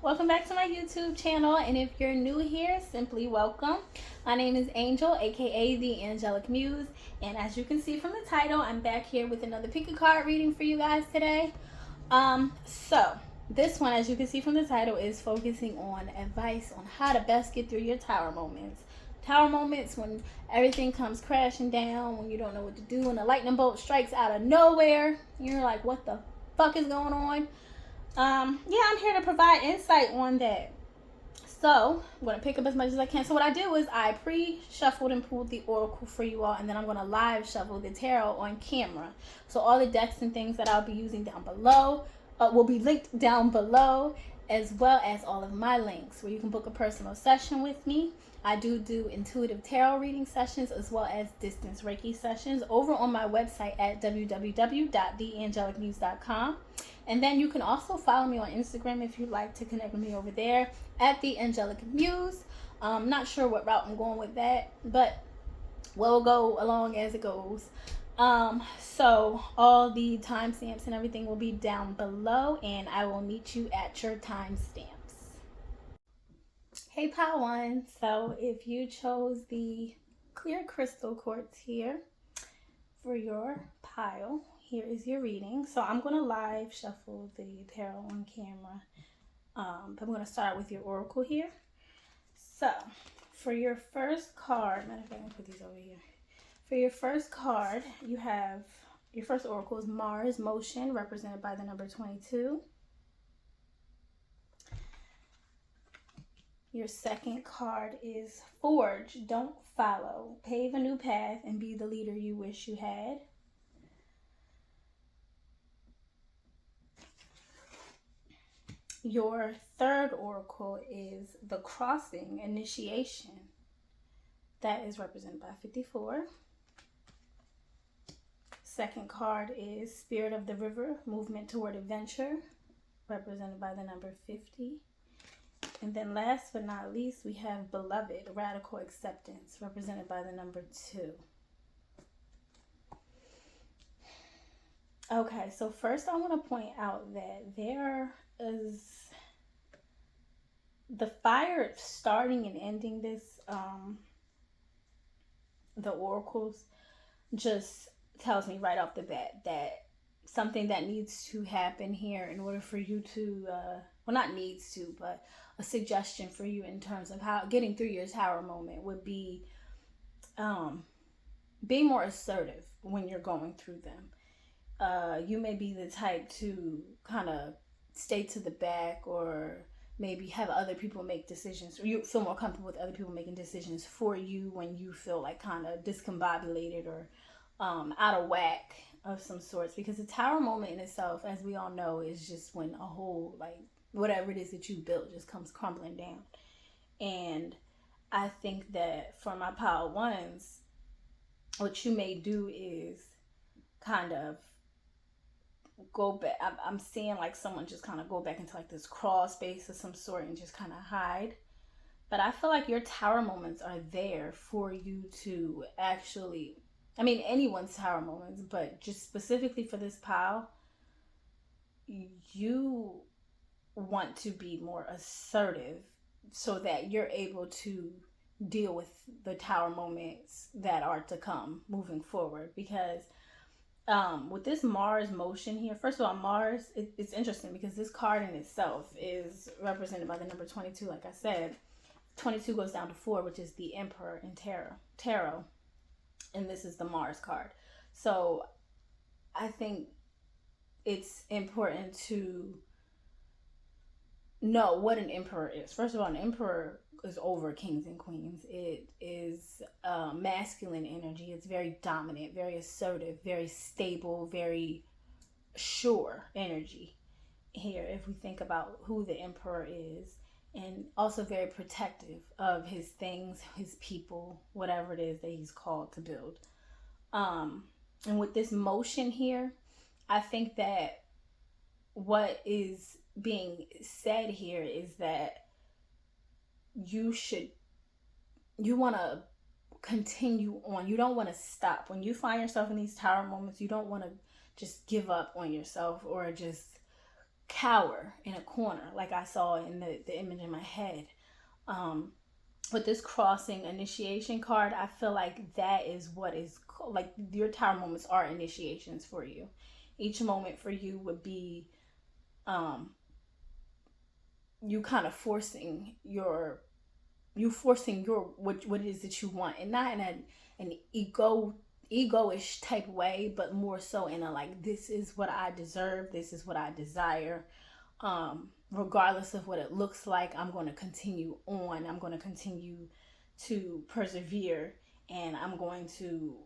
Welcome back to my YouTube channel, and if you're new here, simply welcome. My name is Angel, aka the Angelic Muse, and as you can see from the title, I'm back here with another pick a card reading for you guys today. So this one, as you can see from the title, is focusing on advice on how to best get through your tower moments. Tower moments when everything comes crashing down, when you don't know what to do, when a lightning bolt strikes out of nowhere, you're like, what the fuck is going on? Yeah, I'm here to provide insight on that. So I'm going to pick up as much as I can. So what I did was I pre-shuffled and pulled the oracle for you all, and then I'm going to live shuffle the tarot on camera. So all the decks and things that I'll be using down below will be linked down below, as well as all of my links where you can book a personal session with me. I do intuitive tarot reading sessions as well as distance Reiki sessions over on my website at www.theangelicmuse.com. And then you can also follow me on Instagram if you'd like to connect with me over there at theangelicmuse. Not sure what route I'm going with that, but we'll go along as it goes. So all the timestamps and everything will be down below, and I will meet you at your timestamps. Hey, Pile One. So if you chose the clear crystal quartz here for your pile, here is your reading. So I'm going to live shuffle the tarot on camera. But I'm going to start with your oracle here. So for your first card, matter of fact, I'm going to put these over here. For your first card, you have your first oracle is Mars Motion, represented by the number 22. Your second card is Forge, Don't Follow. Pave a new path and be the leader you wish you had. Your third oracle is The Crossing, Initiation. That is represented by 54. Second card is Spirit of the River, Movement Toward Adventure, represented by the number 50. And then last but not least, we have Beloved, Radical Acceptance, represented by the number 2. Okay, so first I want to point out that there is the fire starting and ending this, the oracles just tells me right off the bat that something that needs to happen here in order for you to, well, not needs to, but a suggestion for you in terms of how getting through your tower moment would be being more assertive when you're going through them. You may be the type to kind of stay to the back, or maybe have other people make decisions, or you feel more comfortable with other people making decisions for you when you feel like kind of discombobulated or out of whack of some sorts. Because the tower moment in itself, as we all know, is just when a whole, like, whatever it is that you built just comes crumbling down. And I think that for my pile ones, what you may do is kind of go back. I'm seeing like someone just kind of go back into like this crawl space of some sort and just kind of hide. But I feel like your tower moments are there for you to actually, I mean, anyone's tower moments, but just specifically for this pile, you want to be more assertive so that you're able to deal with the tower moments that are to come moving forward. Because with this Mars motion here, first of all, Mars, it's interesting because this card in itself is represented by the number 22. Like I said, 22 goes down to 4, which is the Emperor in tarot, and this is the Mars card. So I think it's important to know what an emperor is. First of all, an emperor is over kings and queens. It is masculine energy. It's very dominant, very assertive, very stable, very sure energy here, if we think about who the emperor is. And also very protective of his things, his people, whatever it is that he's called to build. And with this motion here, I think that what is being said here is that you want to continue on. You don't want to stop. When you find yourself in these tower moments, you don't want to just give up on yourself or just cower in a corner, like I saw in the image in my head. With this crossing initiation card, I feel like that is what is like your tower moments are initiations for you. Each moment for you would be you kind of forcing your what it is that you want, and not in an egoish type way, but more so in a like, this is what I deserve, this is what I desire. Regardless of what it looks like, I'm going to continue on. I'm going to continue to persevere, and I'm going to,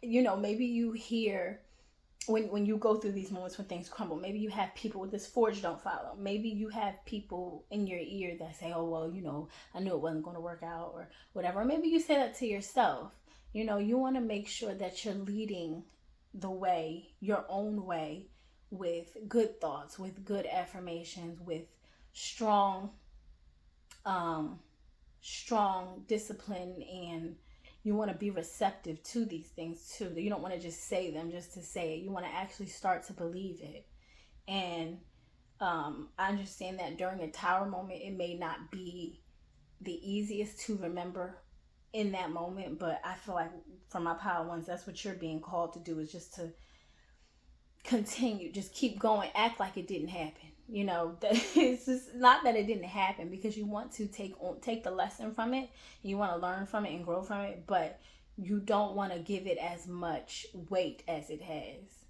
maybe you hear when you go through these moments when things crumble, maybe you have people with this forge don't follow. Maybe you have people in your ear that say, oh, well, I knew it wasn't going to work out or whatever. Or maybe you say that to yourself. You want to make sure that you're leading the way, your own way, with good thoughts, with good affirmations, with strong, strong discipline, and you want to be receptive to these things too. You don't want to just say them just to say it. You want to actually start to believe it. And I understand that during a tower moment, it may not be the easiest to remember in that moment, but I feel like for my power ones, that's what you're being called to do, is just to continue, just keep going, act like it didn't happen. It's just not that it didn't happen, because you want to take the lesson from it, you want to learn from it and grow from it, but you don't want to give it as much weight as it has.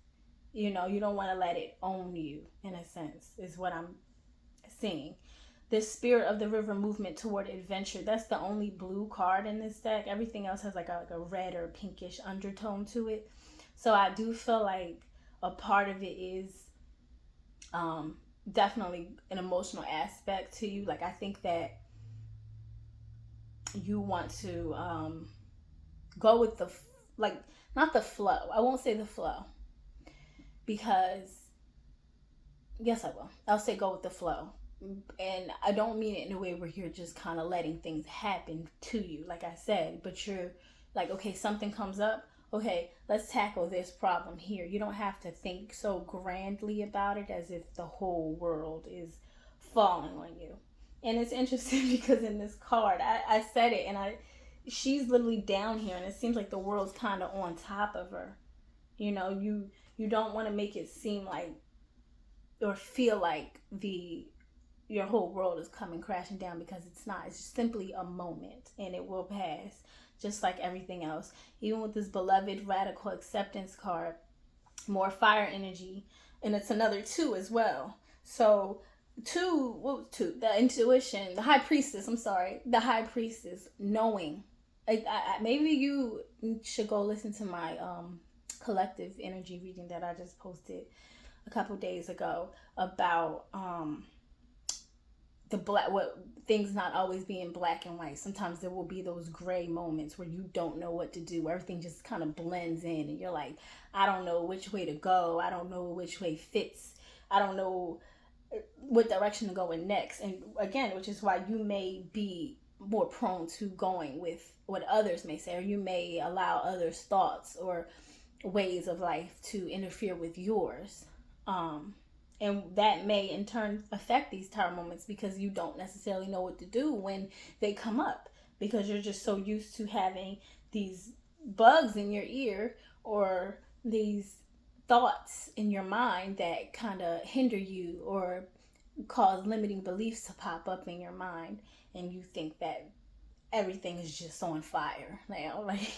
You don't want to let it own you, in a sense, is what I'm seeing. This spirit of the river movement toward adventure, that's the only blue card in this deck. Everything else has like a red or pinkish undertone to it. So I do feel like a part of it is definitely an emotional aspect to you. Like, I think that you want to go with the, like, not the flow. I won't say the flow, because, yes, I will. I'll say go with the flow. And I don't mean it in a way where you're just kind of letting things happen to you, like I said, but you're like, okay, something comes up. Okay, let's tackle this problem here. You don't have to think so grandly about it as if the whole world is falling on you. And it's interesting because in this card, I said it, and she's literally down here, and it seems like the world's kind of on top of her. You don't want to make it seem like or feel like your whole world is coming crashing down, because it's not. It's just simply a moment, and it will pass, just like everything else. Even with this beloved radical acceptance card, more fire energy, and it's another 2 as well. So 2, what was 2? The intuition, the high priestess. I'm sorry, the high priestess, knowing. Maybe you should go listen to my collective energy reading that I just posted a couple days ago about the black, what things not always being black and white. Sometimes there will be those gray moments where you don't know what to do. Everything just kind of blends in, and you're like, I don't know which way to go. I don't know which way fits. I don't know what direction to go in next. And again, which is why you may be more prone to going with what others may say, or you may allow others' thoughts or ways of life to interfere with yours. And that may in turn affect these tower moments, because you don't necessarily know what to do when they come up, because you're just so used to having these bugs in your ear or these thoughts in your mind that kind of hinder you or cause limiting beliefs to pop up in your mind, and you think that everything is just on fire now. Like,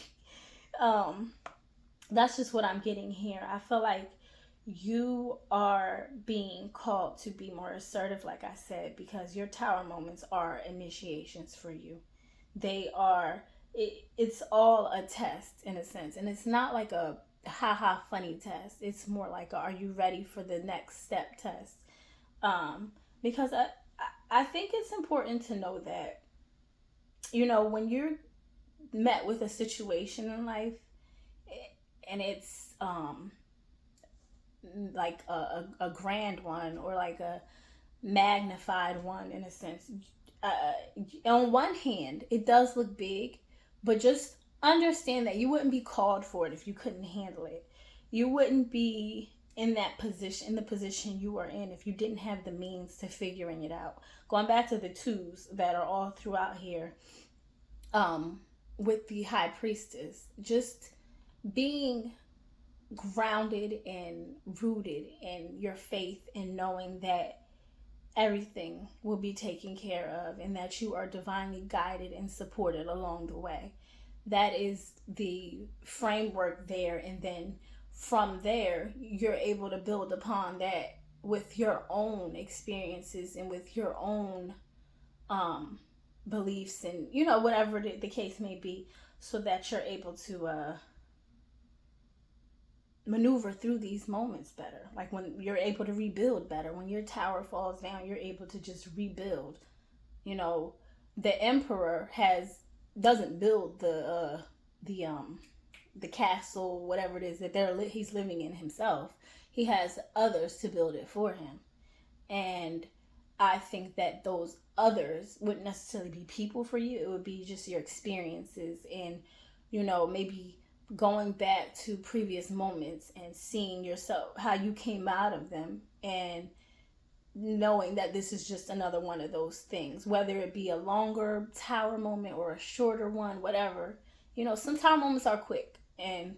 that's just what I'm getting here. I feel like you are being called to be more assertive, like I said, because your tower moments are initiations for you. They are, it's all a test in a sense, and it's not like a haha funny test. It's more like a, are you ready for the next step test? Because I think it's important to know that, when you're met with a situation in life, and it's like a grand one, or like a magnified one in a sense. On one hand, it does look big, but just understand that you wouldn't be called for it if you couldn't handle it. You wouldn't be in that position, in the position you are in, if you didn't have the means to figuring it out. Going back to the twos that are all throughout here, with the high priestess, just being grounded and rooted in your faith and knowing that everything will be taken care of and that you are divinely guided and supported along the way. That is the framework there. And then from there, you're able to build upon that with your own experiences and with your own um, beliefs and, whatever the case may be, so that you're able to maneuver through these moments better. Like when you're able to rebuild better, when your tower falls down, you're able to just rebuild. You know, the emperor doesn't build the castle, whatever it is that he's living in himself. He has others to build it for him. And I think that those others wouldn't necessarily be people for you. It would be just your experiences and, maybe going back to previous moments and seeing yourself, how you came out of them, and knowing that this is just another one of those things, whether it be a longer tower moment or a shorter one, whatever. Some tower moments are quick and,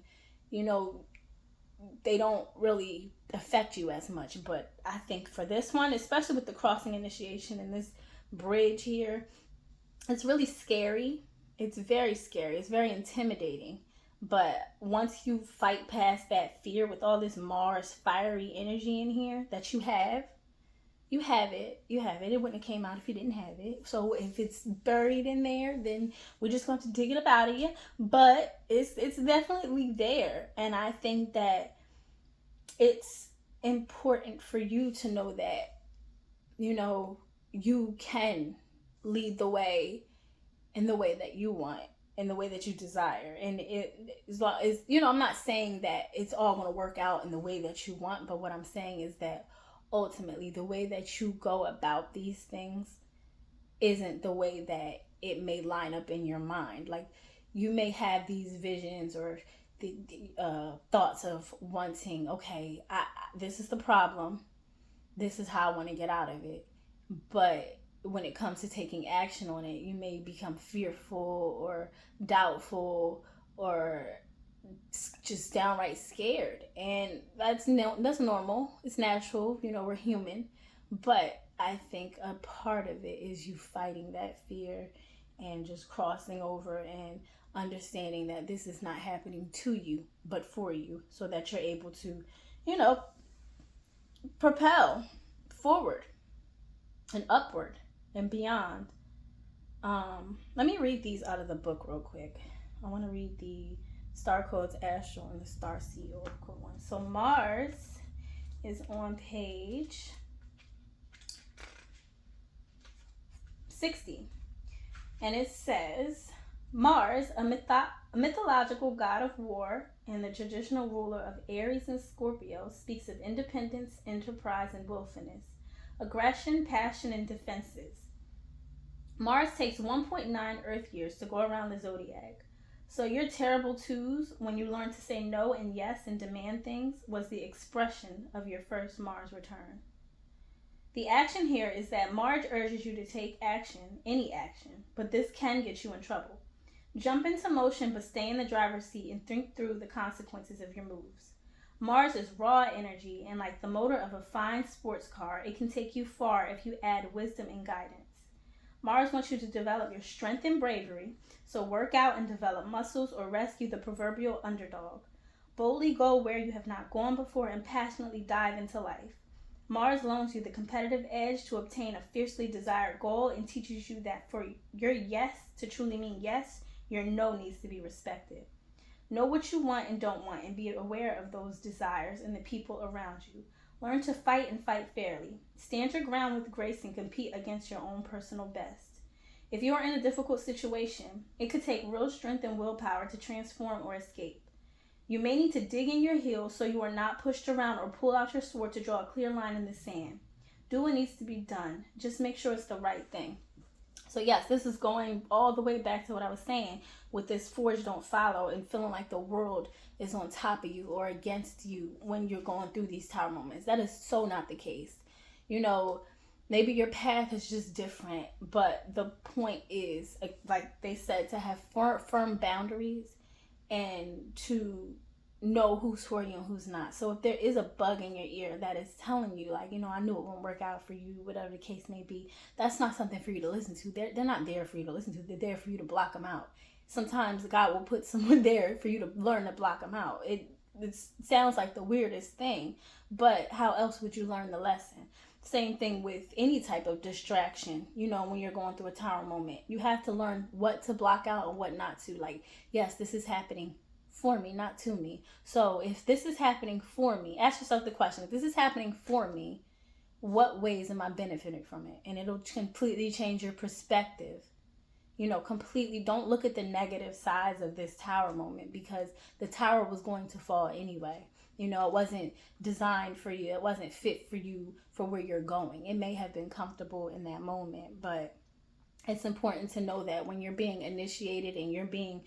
they don't really affect you as much. But I think for this one, especially with the crossing initiation and this bridge here, it's really scary. It's very scary. It's very intimidating. But once you fight past that fear with all this Mars fiery energy in here that you have it. You have it. It wouldn't have came out if you didn't have it. So if it's buried in there, then we're just going to dig it up out of you. But it's definitely there. And I think that it's important for you to know that, you can lead the way in the way that you want, in the way that you desire. And I'm not saying that it's all going to work out in the way that you want, but what I'm saying is that ultimately the way that you go about these things isn't the way that it may line up in your mind. Like, you may have these visions or the thoughts of wanting, okay, this is the problem, this is how I want to get out of it. But when it comes to taking action on it, you may become fearful or doubtful or just downright scared. And that's normal. It's natural. We're human. But I think a part of it is you fighting that fear and just crossing over and understanding that this is not happening to you, but for you, so that you're able to, propel forward and upward and beyond. Let me read these out of the book real quick. I want to read the Starcodes, Astro, and the Starseed Oracle one. So Mars is on page 60. And it says, Mars, a mythological god of war and the traditional ruler of Aries and Scorpio, speaks of independence, enterprise, and willfulness, aggression, passion, and defenses. Mars takes 1.9 Earth years to go around the zodiac. So your terrible twos, when you learn to say no and yes and demand things, was the expression of your first Mars return. The action here is that Mars urges you to take action, any action, but this can get you in trouble. Jump into motion, but stay in the driver's seat and think through the consequences of your moves. Mars is raw energy, and like the motor of a fine sports car, it can take you far if you add wisdom and guidance. Mars wants you to develop your strength and bravery, so work out and develop muscles or rescue the proverbial underdog. Boldly go where you have not gone before and passionately dive into life. Mars loans you the competitive edge to obtain a fiercely desired goal and teaches you that for your yes to truly mean yes, your no needs to be respected. Know what you want and don't want, and be aware of those desires and the people around you. Learn to fight and fight fairly. Stand your ground with grace and compete against your own personal best. If you are in a difficult situation, it could take real strength and willpower to transform or escape. You may need to dig in your heels so you are not pushed around or pull out your sword to draw a clear line in the sand. Do what needs to be done. Just make sure it's the right thing. So yes, this is going all the way back to what I was saying with this forge don't follow and feeling like the world is on top of you or against you when you're going through these tower moments. That is so not the case. You know, maybe your path is just different, but the point is, like they said, to have firm boundaries and to know who's for you and who's not. So if there is a bug in your ear that is telling you, like, I knew it won't work out for you, whatever the case may be, that's not something for you to listen to. They're not there for you to listen to. They're there for you to block them out. Sometimes God will put someone there for you to learn to block them out. It sounds like the weirdest thing, but how else would you learn the lesson? Same thing with any type of distraction, when you're going through a tower moment. You have to learn what to block out and what not to. Like, yes, this is happening for me, not to me. So if this is happening for me, ask yourself the question, if this is happening for me, what ways am I benefiting from it? And it'll completely change your perspective. Completely don't look at the negative sides of this tower moment, because the tower was going to fall anyway. It wasn't designed for you. It wasn't fit for you for where you're going. It may have been comfortable in that moment, but it's important to know that when you're being initiated and you're being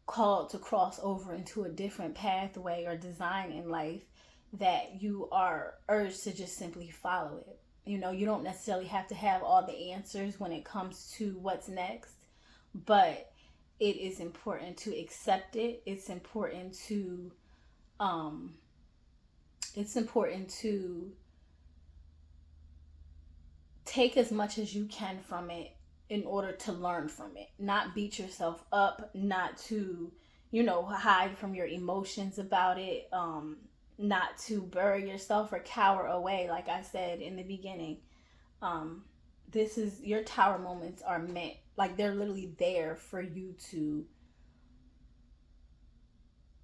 called to cross over into a different pathway or design in life, that you are urged to just simply follow it. You don't necessarily have to have all the answers when it comes to what's next, but it is important to accept it. It's important to take as much as you can from it in order to learn from it. Not beat yourself up, not to, hide from your emotions about it, not to bury yourself or cower away. Like I said in the beginning, this is your tower moments are meant, like they're literally there for you to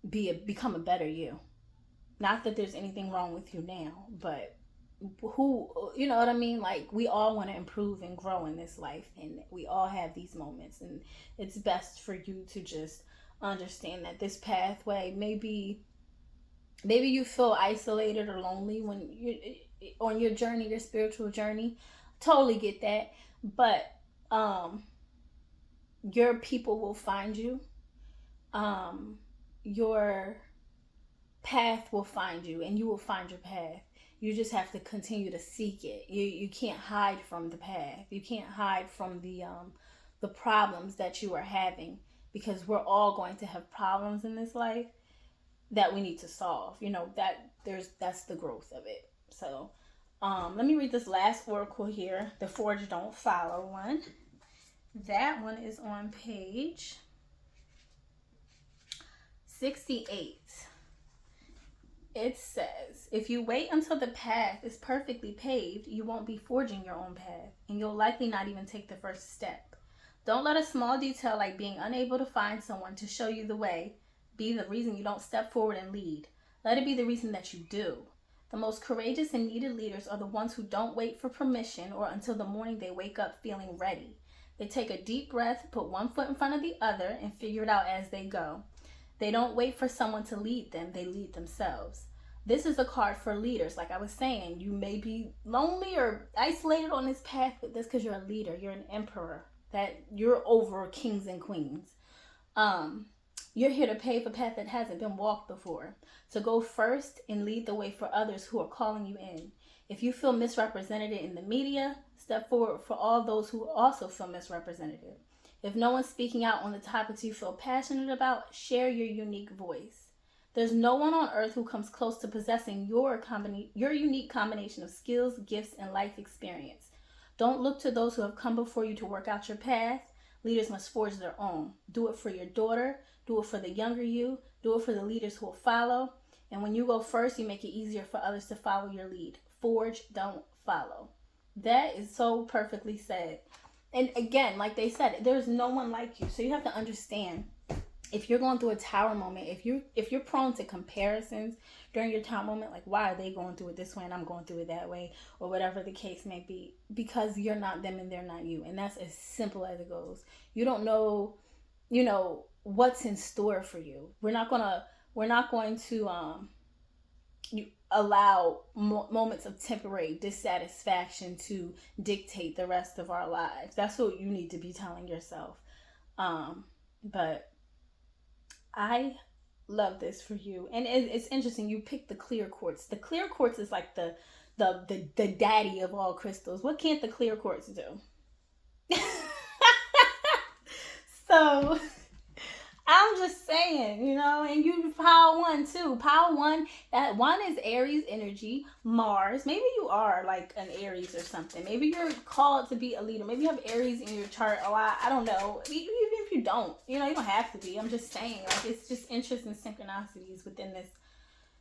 become a better you. Not that there's anything wrong with you now, but you know what I mean? Like, we all want to improve and grow in this life, and we all have these moments, and it's best for you to just understand that this pathway, maybe you feel isolated or lonely when you're on your journey, your spiritual journey. Totally get that, but your people will find you. Your path will find you, and you will find your path. You just have to continue to seek it. You can't hide from the path. You can't hide from the problems that you are having, because we're all going to have problems in this life that we need to solve. That's the growth of it. So let me read this last oracle here, the Forge Don't Follow one. That one is on page 68. It says, if you wait until the path is perfectly paved, you won't be forging your own path, and you'll likely not even take the first step. Don't let a small detail like being unable to find someone to show you the way be the reason you don't step forward and lead. Let it be the reason that you do. The most courageous and needed leaders are the ones who don't wait for permission or until the morning they wake up feeling ready. They take a deep breath, put one foot in front of the other, and figure it out as they go. They don't wait for someone to lead them, they lead themselves. This is a card for leaders. Like I was saying, you may be lonely or isolated on this path, but that's because you're a leader. You're an emperor. That you're over kings and queens. You're here to pave a path that hasn't been walked before. So go first and lead the way for others who are calling you in. If you feel misrepresented in the media, step forward for all those who also feel misrepresented. If no one's speaking out on the topics you feel passionate about, share your unique voice. There's no one on earth who comes close to possessing your unique combination of skills, gifts, and life experience. Don't look to those who have come before you to work out your path. Leaders must forge their own. Do it for your daughter. Do it for the younger you. Do it for the leaders who will follow. And when you go first, you make it easier for others to follow your lead. Forge, don't follow. That is so perfectly said. And again, like they said, there's no one like you. So you have to understand, if you're going through a tower moment, if you're prone to comparisons during your tower moment, like, why are they going through it this way and I'm going through it that way, or whatever the case may be, because you're not them and they're not you. And that's as simple as it goes. You don't know, what's in store for you. We're not going to allow moments of temporary dissatisfaction to dictate the rest of our lives. That's what you need to be telling yourself. But I love this for you, and it's interesting. You picked the clear quartz. The clear quartz is like the daddy of all crystals. What can't the clear quartz do? So I'm just saying, and you power one too. Power one, that one is Aries energy, Mars. Maybe you are like an Aries or something. Maybe you're called to be a leader. Maybe you have Aries in your chart a lot. I don't know. Even if you don't, you don't have to be. I'm just saying, like, it's just interesting synchronicities within this.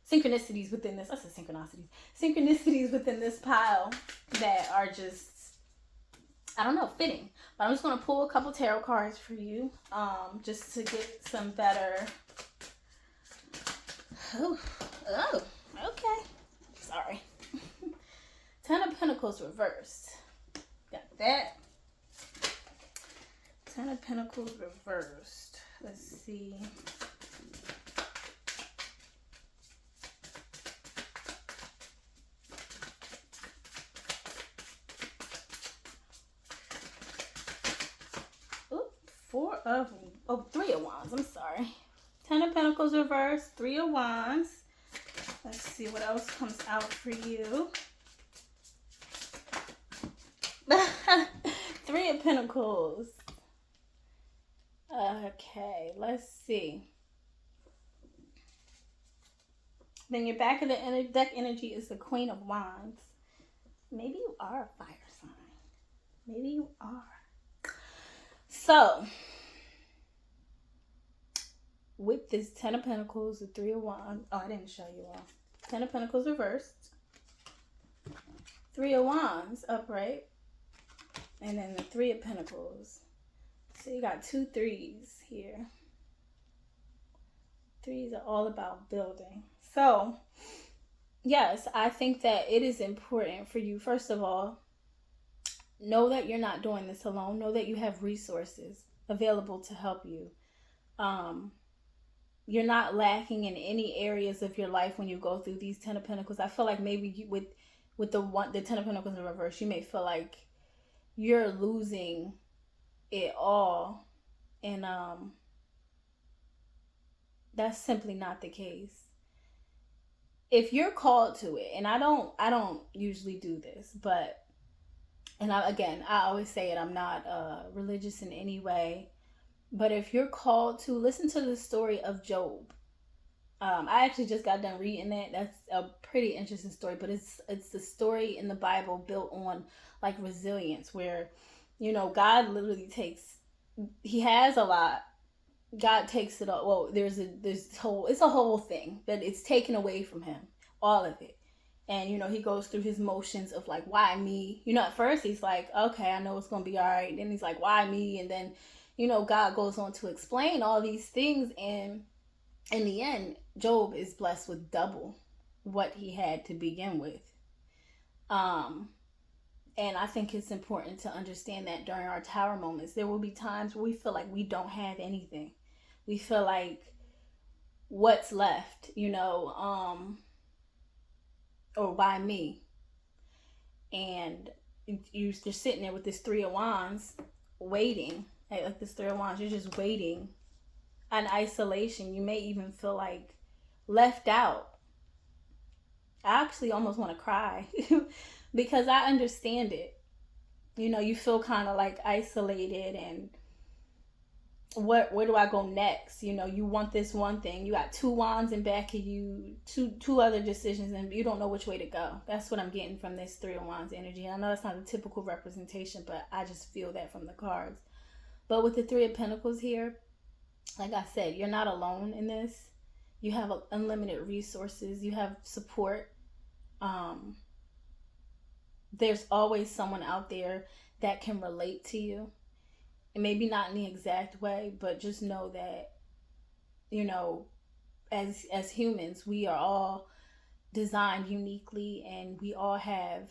I said synchronicities. Synchronicities within this pile that are just, I don't know, fitting. But I'm just going to pull a couple tarot cards for you, just to get some better. Oh, okay. Sorry. Ten of Pentacles reversed. Got that. Ten of Pentacles reversed. Let's see. Three of Wands. I'm sorry. Ten of Pentacles reversed. Three of Wands. Let's see what else comes out for you. Three of Pentacles. Okay, let's see. Then your back of the deck energy is the Queen of Wands. Maybe you are a fire sign. Maybe you are. So, with this Ten of Pentacles, the Three of Wands. Oh, I didn't show you all. Ten of Pentacles reversed. Three of Wands upright. And then the Three of Pentacles. So you got two threes here. Threes are all about building. So, yes, I think that it is important for you, first of all, know that you're not doing this alone. Know that you have resources available to help you. You're not lacking in any areas of your life when you go through these Ten of Pentacles. I feel like maybe with the Ten of Pentacles in reverse, you may feel like you're losing it all, and that's simply not the case. If you're called to it, and I don't usually do this, but I always say it, I'm not religious in any way, but if you're called to, listen to the story of Job. I actually just got done reading it. That's a pretty interesting story, but it's the story in the Bible built on like resilience, where God literally he has a lot. God takes it all. Well, it's a whole thing that it's taken away from him, all of it. And, he goes through his motions of like, why me? At first he's like, okay, I know it's going to be all right. Then he's like, why me? And then, God goes on to explain all these things. And in the end, Job is blessed with double what he had to begin with. And I think it's important to understand that during our tower moments, there will be times where we feel like we don't have anything. We feel like, what's left, or why me? And you're sitting there with this Three of Wands, waiting. Like this Three of Wands, you're just waiting in isolation. You may even feel like left out. I actually almost want to cry because I understand it. You feel kind of like isolated, and where do I go next? You want this one thing. You got two wands in back of you, two other decisions, and you don't know which way to go. That's what I'm getting from this Three of Wands energy. And I know that's not a typical representation, but I just feel that from the cards. But with the Three of Pentacles here, like I said, you're not alone in this. You have unlimited resources. You have support. There's always someone out there that can relate to you. And maybe not in the exact way, but just know that, as humans, we are all designed uniquely, and we all have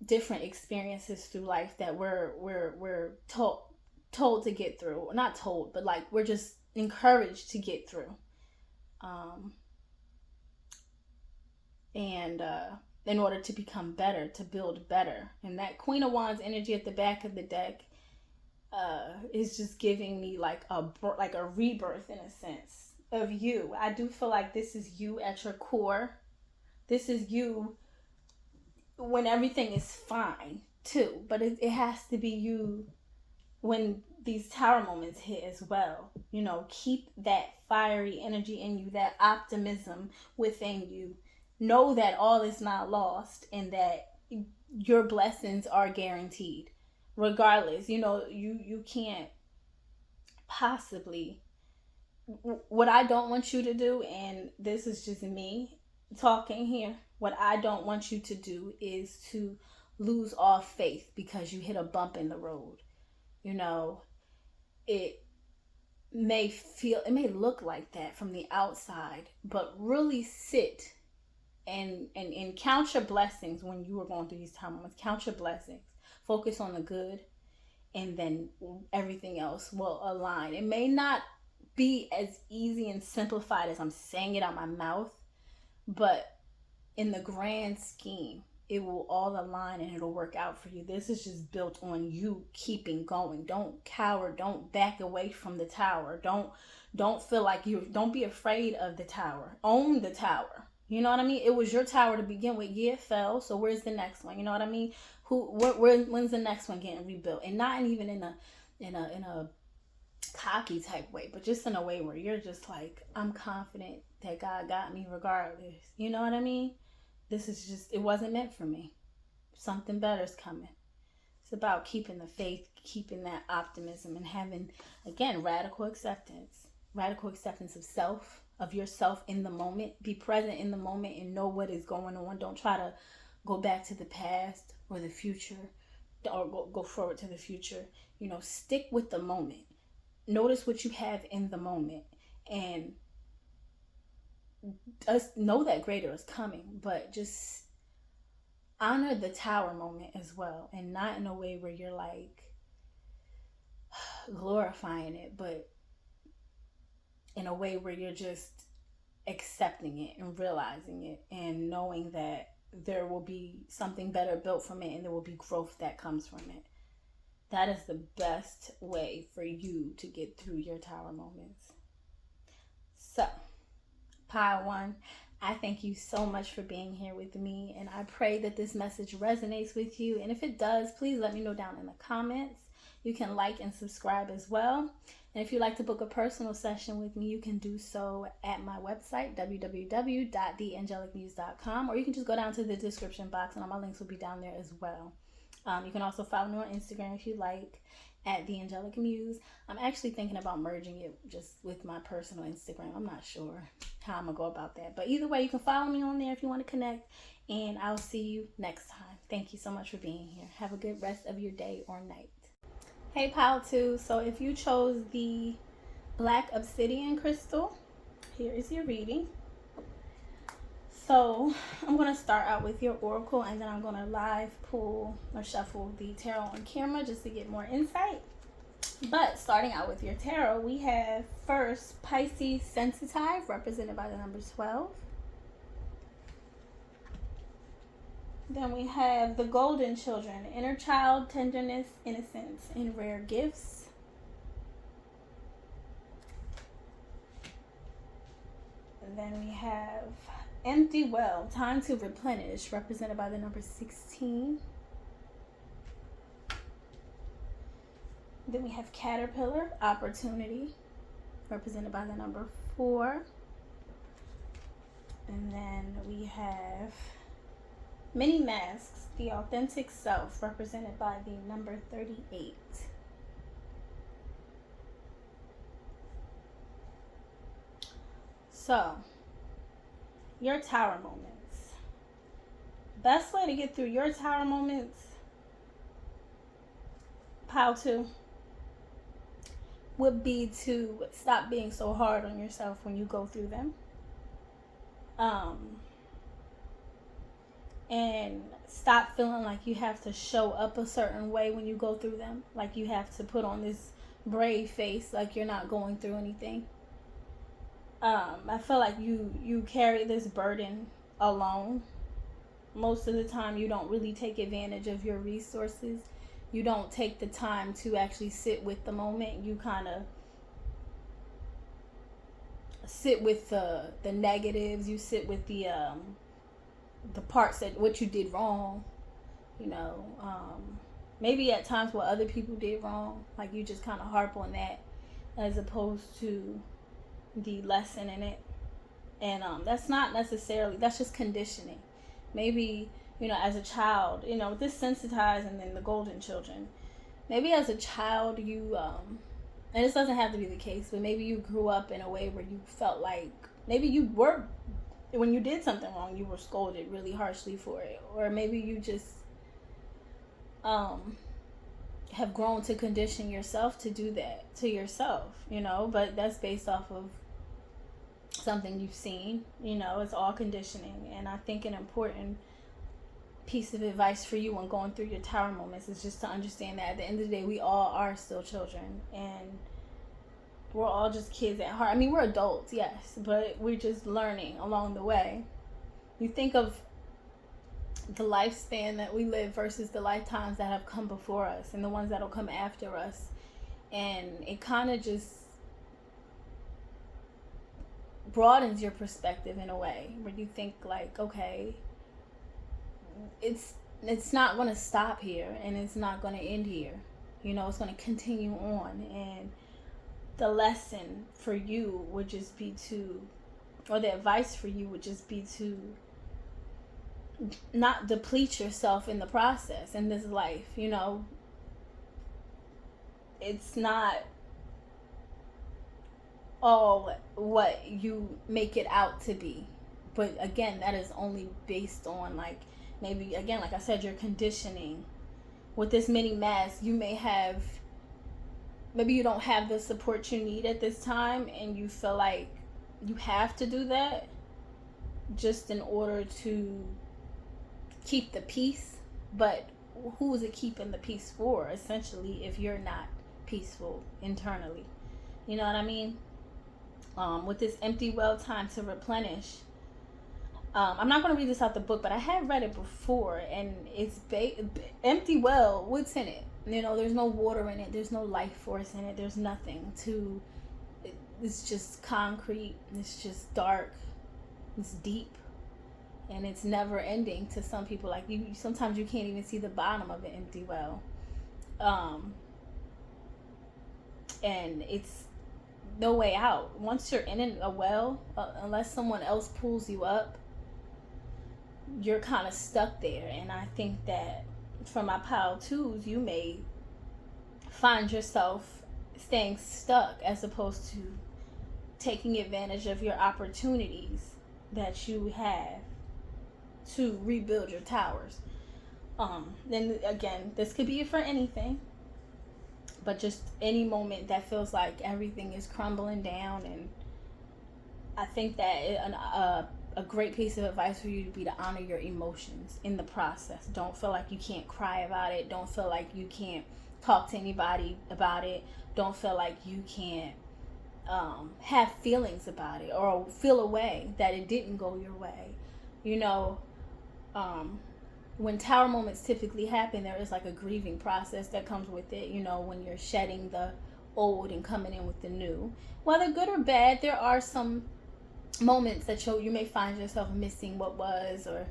different experiences through life that we're told to get through. Not told, but like we're just encouraged to get through. and in order to become better, to build better. And that Queen of Wands energy at the back of the deck is just giving me like a rebirth in a sense of you. I do feel like this is you at your core. This is you when everything is fine too, but it has to be you when these tower moments hit as well. You know, keep that fiery energy in you, that optimism within you. Know that all is not lost and that your blessings are guaranteed regardless. You know, you can't possibly, what I don't want you to do, and this is just me talking here, what I don't want you to do is to lose all faith because you hit a bump in the road. You know, it it may look like that from the outside, but really sit and count your blessings when you are going through these time moments. Count your blessings. Focus on the good, and then everything else will align. It may not be as easy and simplified as I'm saying it out my mouth, but in the grand scheme, it will all align and it'll work out for you. This is just built on you keeping going. Don't cower. Don't back away from the tower. Don't feel like don't be afraid of the tower. Own the tower. You know what I mean? It was your tower to begin with. Yeah, it fell. So where's the next one? You know what I mean? When's the next one getting rebuilt? And not even in a cocky type way, but just in a way where you're just like, I'm confident that God got me regardless. You know what I mean? This is just, it wasn't meant for me. Something better's coming. It's about keeping the faith, keeping that optimism, and having, again, radical acceptance of self, of yourself in the moment. Be present in the moment and know what is going on. Don't try to go back to the past or the future, or go forward to the future. You know, stick with the moment. Notice what you have in the moment, and just know that greater is coming, but just honor the tower moment as well, and not in a way where you're like glorifying it, but in a way where you're just accepting it and realizing it and knowing that there will be something better built from it, and there will be growth that comes from it. That is the best way for you to get through your tower moments. So, Pile 1, I thank you so much for being here with me, and I pray that this message resonates with you. And if it does, please let me know down in the comments. You can like and subscribe as well. And if you'd like to book a personal session with me, you can do so at my website, www.theangelicmuse.com, or you can just go down to the description box and all my links will be down there as well. You can also follow me on Instagram if you like, at theangelicmuse. I'm actually thinking about merging it just with my personal Instagram. I'm not sure how I'm going to go about that. But either way, you can follow me on there if you want to connect. And I'll see you next time. Thank you so much for being here. Have a good rest of your day or night. Hey, Pile 2. So if you chose the Black Obsidian crystal, here is your reading. So I'm going to start out with your oracle, and then I'm going to live pull or shuffle the tarot on camera just to get more insight. But starting out with your tarot, we have first Pisces Sensitive, represented by the number 12. Then we have the Golden Children, inner child, tenderness, innocence, and rare gifts. And then we have Empty Well, time to replenish, represented by the number 16. Then we have Caterpillar, opportunity, represented by the number 4. And then we have Many Masks, the authentic self, represented by the number 38. So, your tower moments. Best way to get through your tower moments, Pile 2, would be to stop being so hard on yourself when you go through them. And stop feeling like you have to show up a certain way when you go through them. Like you have to put on this brave face like you're not going through anything. I feel like you carry this burden alone. Most of the time you don't really take advantage of your resources. You don't take the time to actually sit with the moment. You kind of sit with the negatives. You sit with the parts that what you did wrong, you know. Maybe at times what other people did wrong, like you just kind of harp on that as opposed to the lesson in it. And that's not necessarily, that's just conditioning. Maybe, you know, as a child, you know, this sensitized, and then the golden children, maybe as a child you and this doesn't have to be the case, but maybe you grew up in a way where you felt like maybe you were, when you did something wrong, you were scolded really harshly for it. Or maybe you just have grown to condition yourself to do that to yourself, you know. But that's based off of something you've seen, you know. It's all conditioning. And I think an important piece of advice for you when going through your tower moments is just to understand that at the end of the day, we all are still children, and we're all just kids at heart. I mean, we're adults, yes, but we're just learning along the way. You think of the lifespan that we live versus the lifetimes that have come before us and the ones that'll come after us, and it kind of just broadens your perspective in a way where you think like, okay, it's not going to stop here, and it's not going to end here, you know. It's going to continue on. And the lesson for you would just be to, or the advice for you would just be to not deplete yourself in the process in this life, you know. It's not all what you make it out to be, but again, that is only based on, like, maybe, again, like I said, your conditioning. With this mini mask, you may have, maybe you don't have the support you need at this time, and you feel like you have to do that just in order to keep the peace. But who is it keeping the peace for, essentially, if you're not peaceful internally? You know what I mean? With this empty well, time to replenish. I'm not going to read this out the book, but I had read it before, and it's empty well. What's in it? You know, there's no water in it. There's no life force in it. There's nothing to. It's just concrete. It's just dark. It's deep, and it's never ending. To some people, like you, sometimes you can't even see the bottom of an empty well. And it's no way out. Once you're in a well, unless someone else pulls you up, you're kind of stuck there. And I think that for my pile twos, you may find yourself staying stuck as opposed to taking advantage of your opportunities that you have to rebuild your towers. Then again, this could be for anything, but just any moment that feels like everything is crumbling down. And I think that a great piece of advice for you would be to honor your emotions in the process. Don't feel like you can't cry about it. Don't feel like you can't talk to anybody about it. Don't feel like you can't have feelings about it, or feel a way that it didn't go your way. You know, when tower moments typically happen, there is like a grieving process that comes with it. You know, when you're shedding the old and coming in with the new, whether good or bad, there are some moments that you may find yourself missing what was, or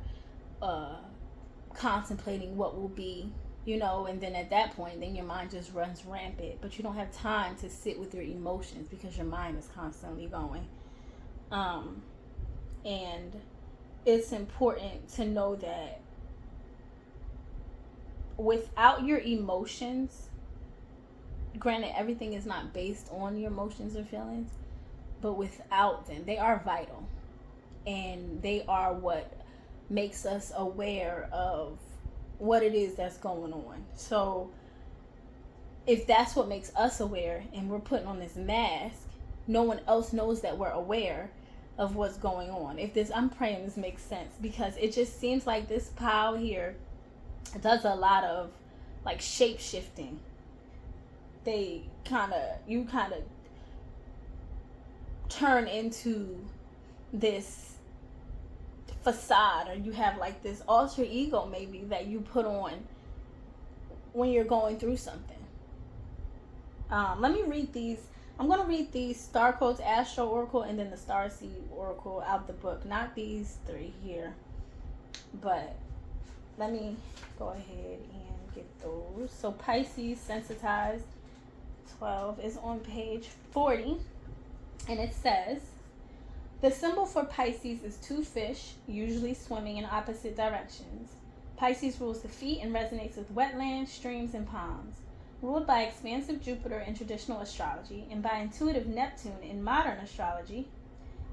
contemplating what will be, you know. And then at that point, then your mind just runs rampant, but you don't have time to sit with your emotions because your mind is constantly going. And it's important to know that without your emotions, granted, everything is not based on your emotions or feelings, but without them, they are vital, and they are what makes us aware of what it is that's going on. So if that's what makes us aware, and we're putting on this mask, no one else knows that we're aware of what's going on. I'm praying this makes sense, because it just seems like this pile here does a lot of like shape shifting. You kind of turn into this facade, or you have like this alter ego maybe that you put on when you're going through something. Let me read these. I'm going to read these Starcodes Astro Oracle and then the Starseed Oracle out the book. Not these three here. But let me go ahead and get those. So Pisces Sensitized 12 is on page 40. And it says, the symbol for Pisces is two fish, usually swimming in opposite directions. Pisces rules the feet and resonates with wetlands, streams, and ponds. Ruled by expansive Jupiter in traditional astrology and by intuitive Neptune in modern astrology,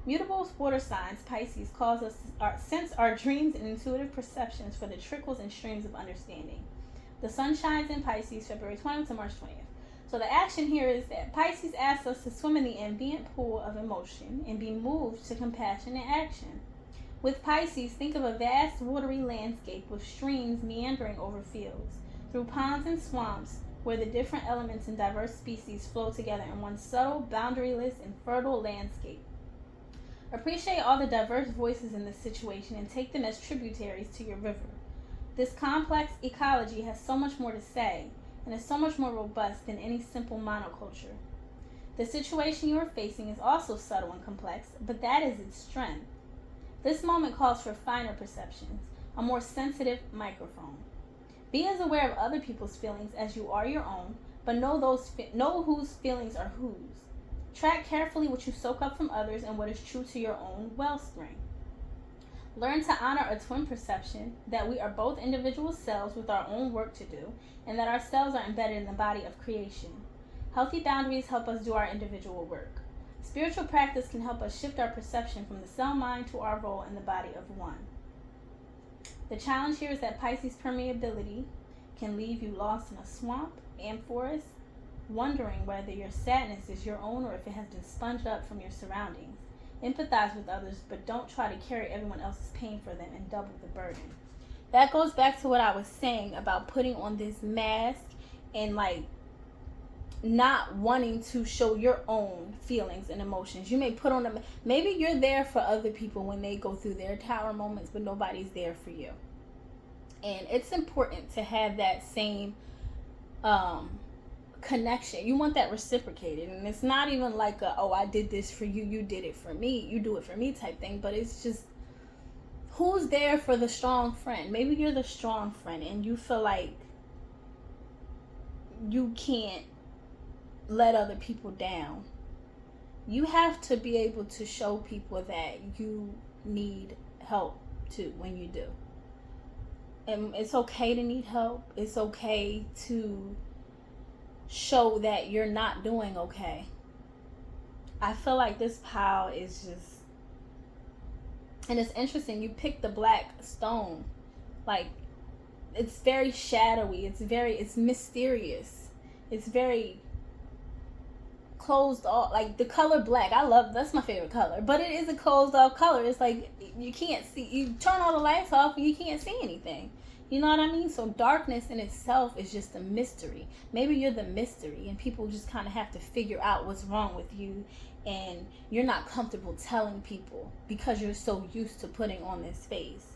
mutable water signs Pisces cause us sense our dreams and intuitive perceptions for the trickles and streams of understanding. The sun shines in Pisces February 20th to March 20th. So the action here is that Pisces asks us to swim in the ambient pool of emotion and be moved to compassion and action. With Pisces, think of a vast watery landscape with streams meandering over fields, through ponds and swamps, where the different elements and diverse species flow together in one subtle, boundaryless, and fertile landscape. Appreciate all the diverse voices in this situation and take them as tributaries to your river. This complex ecology has so much more to say and is so much more robust than any simple monoculture. The situation you are facing is also subtle and complex, but that is its strength. This moment calls for finer perceptions, a more sensitive microphone. Be as aware of other people's feelings as you are your own, but know whose feelings are whose. Track carefully what you soak up from others and what is true to your own wellspring. Learn to honor a twin perception that we are both individual selves with our own work to do, and that our selves are embedded in the body of creation. Healthy boundaries help us do our individual work. Spiritual practice can help us shift our perception from the cell mind to our role in the body of one. The challenge here is that Pisces permeability can leave you lost in a swamp and forest, wondering whether your sadness is your own or if it has been sponged up from your surroundings. Empathize with others, but don't try to carry everyone else's pain for them and double the burden. That goes back to what I was saying about putting on this mask and like not wanting to show your own feelings and emotions. You may put on them. Maybe you're there for other people when they go through their tower moments, but nobody's there for you. And it's important to have that same connection. You want that reciprocated, and it's not even like a, oh, I did this for you, you did it for me, you do it for me type thing, but it's just who's there for the strong friend. Maybe you're the strong friend and you feel like you can't let other people down. You have to be able to show people that you need help too when you do. And it's okay to need help. It's okay to show that you're not doing okay. I feel like this pile is just, and it's interesting, you picked the black stone. Like, it's very shadowy, it's mysterious, it's very closed off. Like the color black, that's my favorite color, but it is a closed off color. It's like you can't see, you turn all the lights off and you can't see anything. You know what I mean? So darkness in itself is just a mystery. Maybe you're the mystery and people just kind of have to figure out what's wrong with you, and you're not comfortable telling people because you're so used to putting on this face.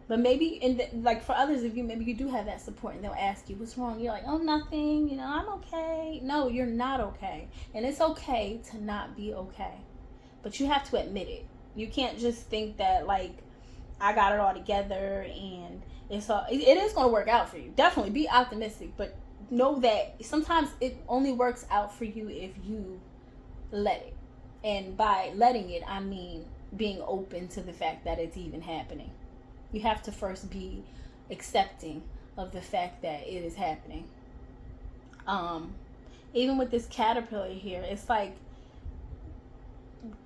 But maybe, like for others of you, maybe you do have that support and they'll ask you, what's wrong? You're like, oh, nothing, I'm okay. No, you're not okay. And it's okay to not be okay. But you have to admit it. You can't just think that, like, I got it all together and it is going to work out for you. Definitely be optimistic, but know that sometimes it only works out for you if you let it. And by letting it, I mean being open to the fact that it's even happening. You have to first be accepting of the fact that it is happening. Even with this caterpillar here, it's like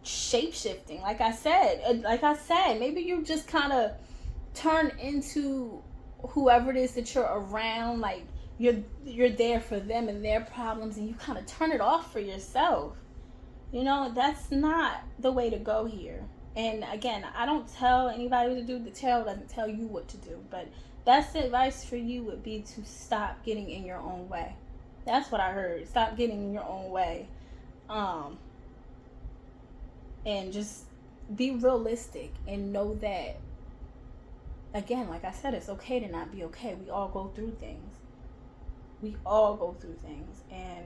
shape-shifting. Like I said, maybe you just kind of turn into whoever it is that you're around. Like you're there for them and their problems, and you kind of turn it off for yourself. That's not the way to go here. And again, I don't tell anybody what to do. The tarot doesn't tell you what to do. But best advice for you would be to stop getting in your own way. That's what I heard. Stop getting in your own way. And just be realistic and know that, again, like I said, it's okay to not be okay. We all go through things. We all go through things. And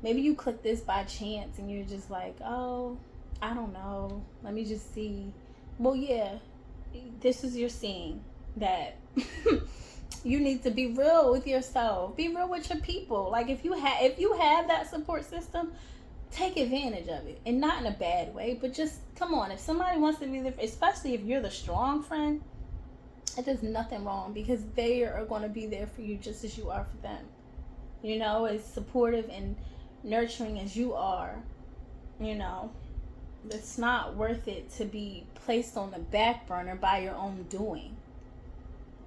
maybe you click this by chance and you're just like, oh, I don't know. Let me just see. Well, yeah, this is your seeing that you need to be real with yourself. Be real with your people. Like if you have that support system, take advantage of it, and not in a bad way, but just come on. If somebody wants to be there, especially if you're the strong friend, there's nothing wrong, because they are going to be there for you just as you are for them. You know, as supportive and nurturing as you are, you know, it's not worth it to be placed on the back burner by your own doing.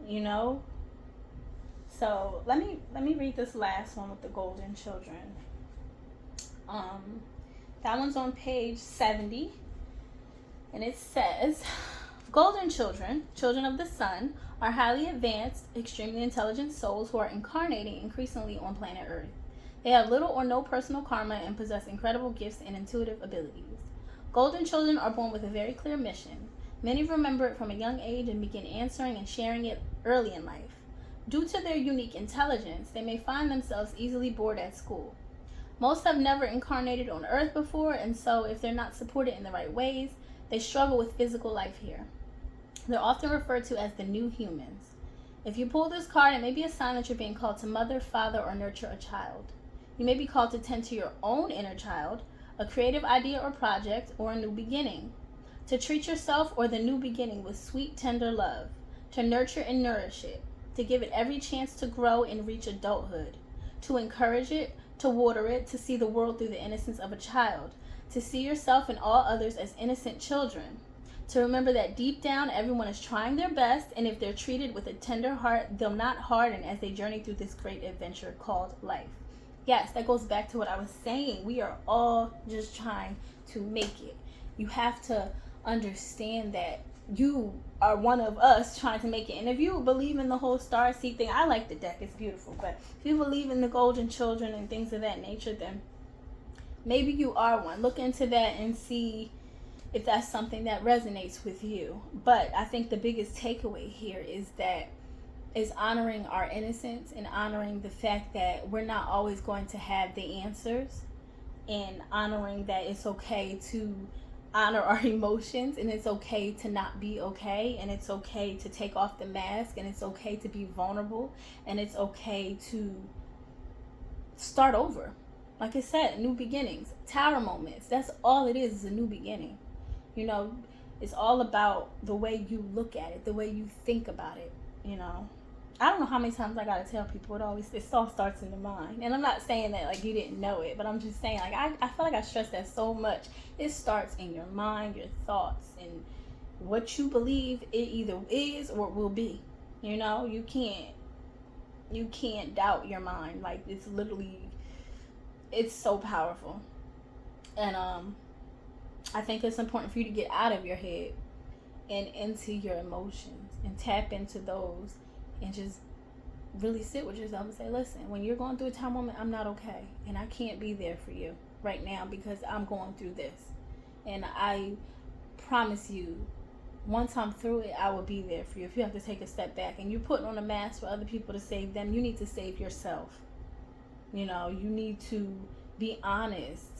You know. So let me read this last one with the golden children. That one's on page 70, and it says, golden children, children of the sun, are highly advanced, extremely intelligent souls who are incarnating increasingly on planet Earth. They have little or no personal karma and possess incredible gifts and intuitive abilities. Golden children are born with a very clear mission. Many remember it from a young age and begin answering and sharing it early in life. Due to their unique intelligence, they may find themselves easily bored at school. Most have never incarnated on Earth before, and so if they're not supported in the right ways, they struggle with physical life here. They're often referred to as the new humans. If you pull this card, it may be a sign that you're being called to mother, father, or nurture a child. You may be called to tend to your own inner child, a creative idea or project, or a new beginning. To treat yourself or the new beginning with sweet, tender love. To nurture and nourish it. To give it every chance to grow and reach adulthood. To encourage it, to water it, to see the world through the innocence of a child. To see yourself and all others as innocent children. To remember that deep down, everyone is trying their best, and if they're treated with a tender heart, they'll not harden as they journey through this great adventure called life. Yes, that goes back to what I was saying. We are all just trying to make it. You have to understand that you are one of us trying to make it. And if you believe in the whole Starseed thing, I like the deck, it's beautiful. But if you believe in the golden children and things of that nature, then maybe you are one. Look into that and see if that's something that resonates with you. But I think the biggest takeaway here is honoring our innocence and honoring the fact that we're not always going to have the answers, and honoring that it's okay to honor our emotions, and it's okay to not be okay, and it's okay to take off the mask, and it's okay to be vulnerable, and it's okay to start over. Like I said, new beginnings, tower moments. That's all it is a new beginning. You know, it's all about the way you look at it, the way you think about it. You know, I don't know how many times I gotta tell people it all starts in the mind. And I'm not saying that like you didn't know it, but I'm just saying like I feel like I stress that so much. It starts in your mind, your thoughts, and what you believe it either is or will be. You know, you can't doubt your mind. Like it's so powerful. And I think it's important for you to get out of your head and into your emotions and tap into those and just really sit with yourself and say, listen, when you're going through a time moment, I'm not okay, and I can't be there for you right now because I'm going through this. And I promise you, once I'm through it, I will be there for you. If you have to take a step back and you're putting on a mask for other people to save them, you need to save yourself. You know, you need to be honest.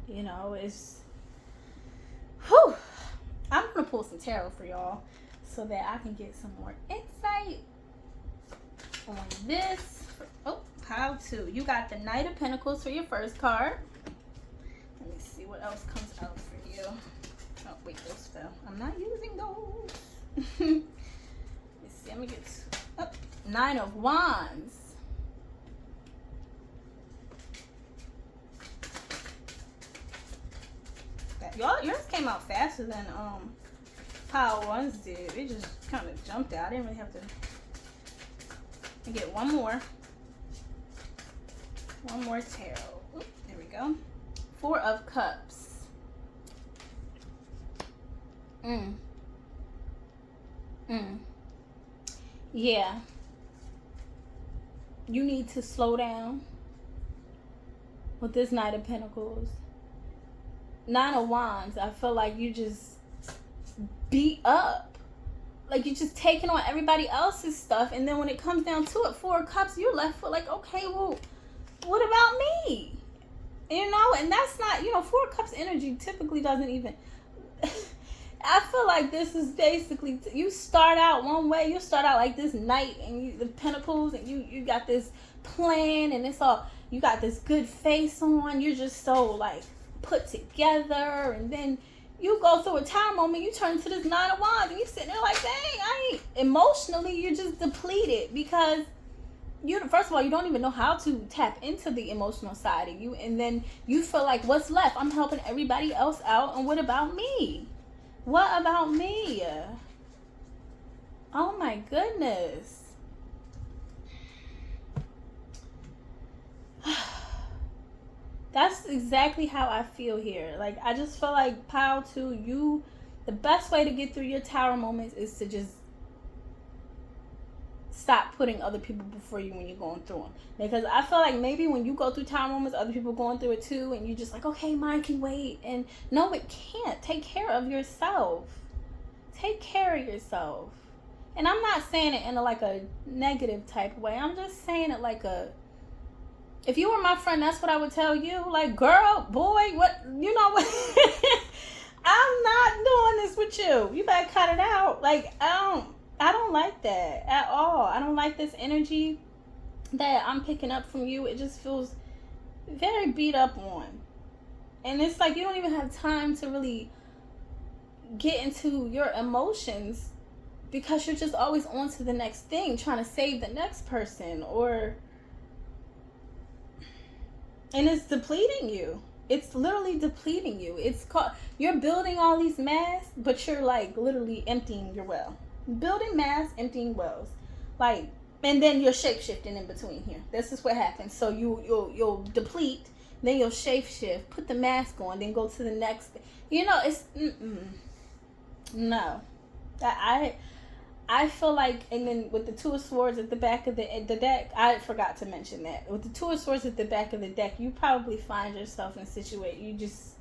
You know, it's whew. I'm gonna pull some tarot for y'all so that I can get some more insight on this. Oh, pile 2. You got the Knight of Pentacles for your first card. Let me see what else comes out for you. Oh, wait, those fell. I'm not using those. Let's see, let me get 9 of Wands. Yours came out faster than pile 1's did. It just kind of jumped out. I didn't really have to get one more tarot. Oop, there we go. 4 of Cups. Yeah. You need to slow down with this Knight of Pentacles. Nine of Wands, I feel like you just beat up. Like, you're just taking on everybody else's stuff. And then when it comes down to it, Four of Cups, you're left with like, okay, well, what about me? You know, and that's not, you know, Four of Cups energy typically doesn't even... I feel like this is basically, you start out one way, you start out like this knight and the pentacles, and you got this plan, and it's all, you got this good face on, you're just so like put together, and then you go through a tower moment, you turn to this Nine of Wands, and you sitting there like, dang, I ain't, emotionally, you're just depleted, because you, first of all, you don't even know how to tap into the emotional side of you, and then you feel like, what's left? I'm helping everybody else out, and what about me? What about me? Oh my goodness. That's exactly how I feel here. Like, I just feel like, Pile 2, you, the best way to get through your tower moments is to just stop putting other people before you when you're going through them. Because I feel like maybe when you go through tower moments, other people going through it too, and you're just like, okay, mine can wait. And no, it can't. Take care of yourself. Take care of yourself. And I'm not saying it in like a negative type of way. I'm just saying it like a, if you were my friend, that's what I would tell you. Like, girl, boy, what, you know what? I'm not doing this with you. You better cut it out. Like, I don't like that at all. I don't like this energy that I'm picking up from you. It just feels very beat up on. And it's like you don't even have time to really get into your emotions, because you're just always on to the next thing, trying to save the next person, or, and it's depleting you. It's literally depleting you. It's called, you're building all these masks, but you're like literally emptying your well. Building mass, emptying wells, like, and then you're shape shifting in between here. This is what happens. So you'll deplete, then you'll shape shift, put the mask on, then go to the next. You know, it's no. I feel like, and then with the Two of Swords at the back of the deck, I forgot to mention that with the Two of Swords at the back of the deck, you probably find yourself in a situation you just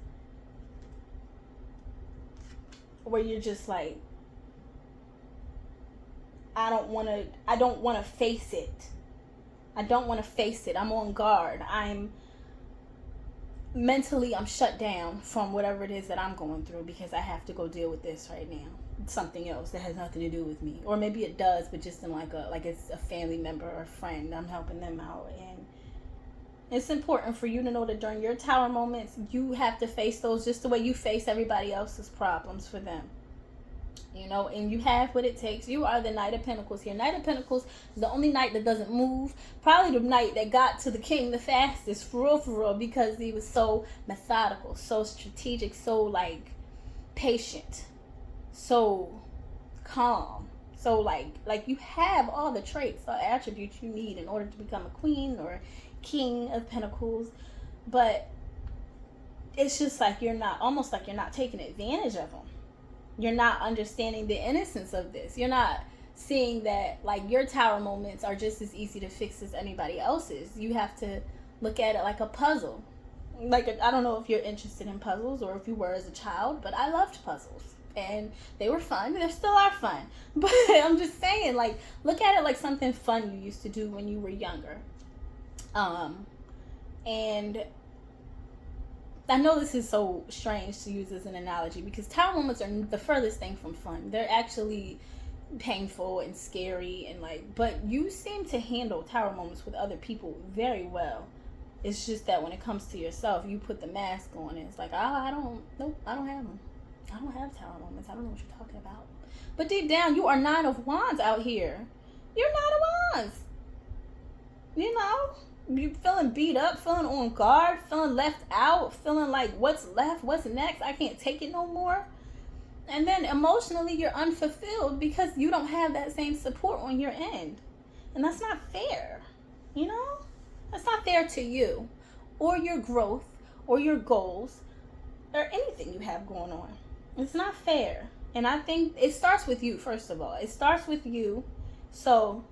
where you're just like, I don't want to face it. I don't want to face it. I'm on guard. I'm shut down from whatever it is that I'm going through, because I have to go deal with this right now. It's something else that has nothing to do with me. Or maybe it does, but just in like it's a family member or a friend. I'm helping them out. And it's important for you to know that during your tower moments, you have to face those just the way you face everybody else's problems for them. You know, and you have what it takes. You are the Knight of Pentacles here. Knight of Pentacles is the only knight that doesn't move. Probably the knight that got to the king the fastest, for real, because he was so methodical, so strategic, so like patient, so calm. So like you have all the traits or attributes you need in order to become a queen or king of Pentacles. But it's just like you're not, almost like you're not taking advantage of them. You're not understanding the innocence of this. You're not seeing that like your tower moments are just as easy to fix as anybody else's. You have to look at it like a puzzle. Like, I don't know if you're interested in puzzles or if you were as a child, but I loved puzzles. And they were fun. They still are fun. But I'm just saying, like, look at it like something fun you used to do when you were younger. And I know this is so strange to use as an analogy, because tower moments are the furthest thing from fun. They're actually painful and scary, and like, but you seem to handle tower moments with other people very well. It's just that when it comes to yourself, you put the mask on, and it's like, I don't have them. I don't have tower moments. I don't know what you're talking about. But deep down, you are Nine of Wands out here. You're Nine of Wands. You know? You feeling beat up, feeling on guard, feeling left out, feeling like what's left, what's next, I can't take it no more. And then emotionally you're unfulfilled because you don't have that same support on your end. And that's not fair. You know? That's not fair to you or your growth or your goals or anything you have going on. It's not fair. And I think it starts with you, first of all. It starts with you. So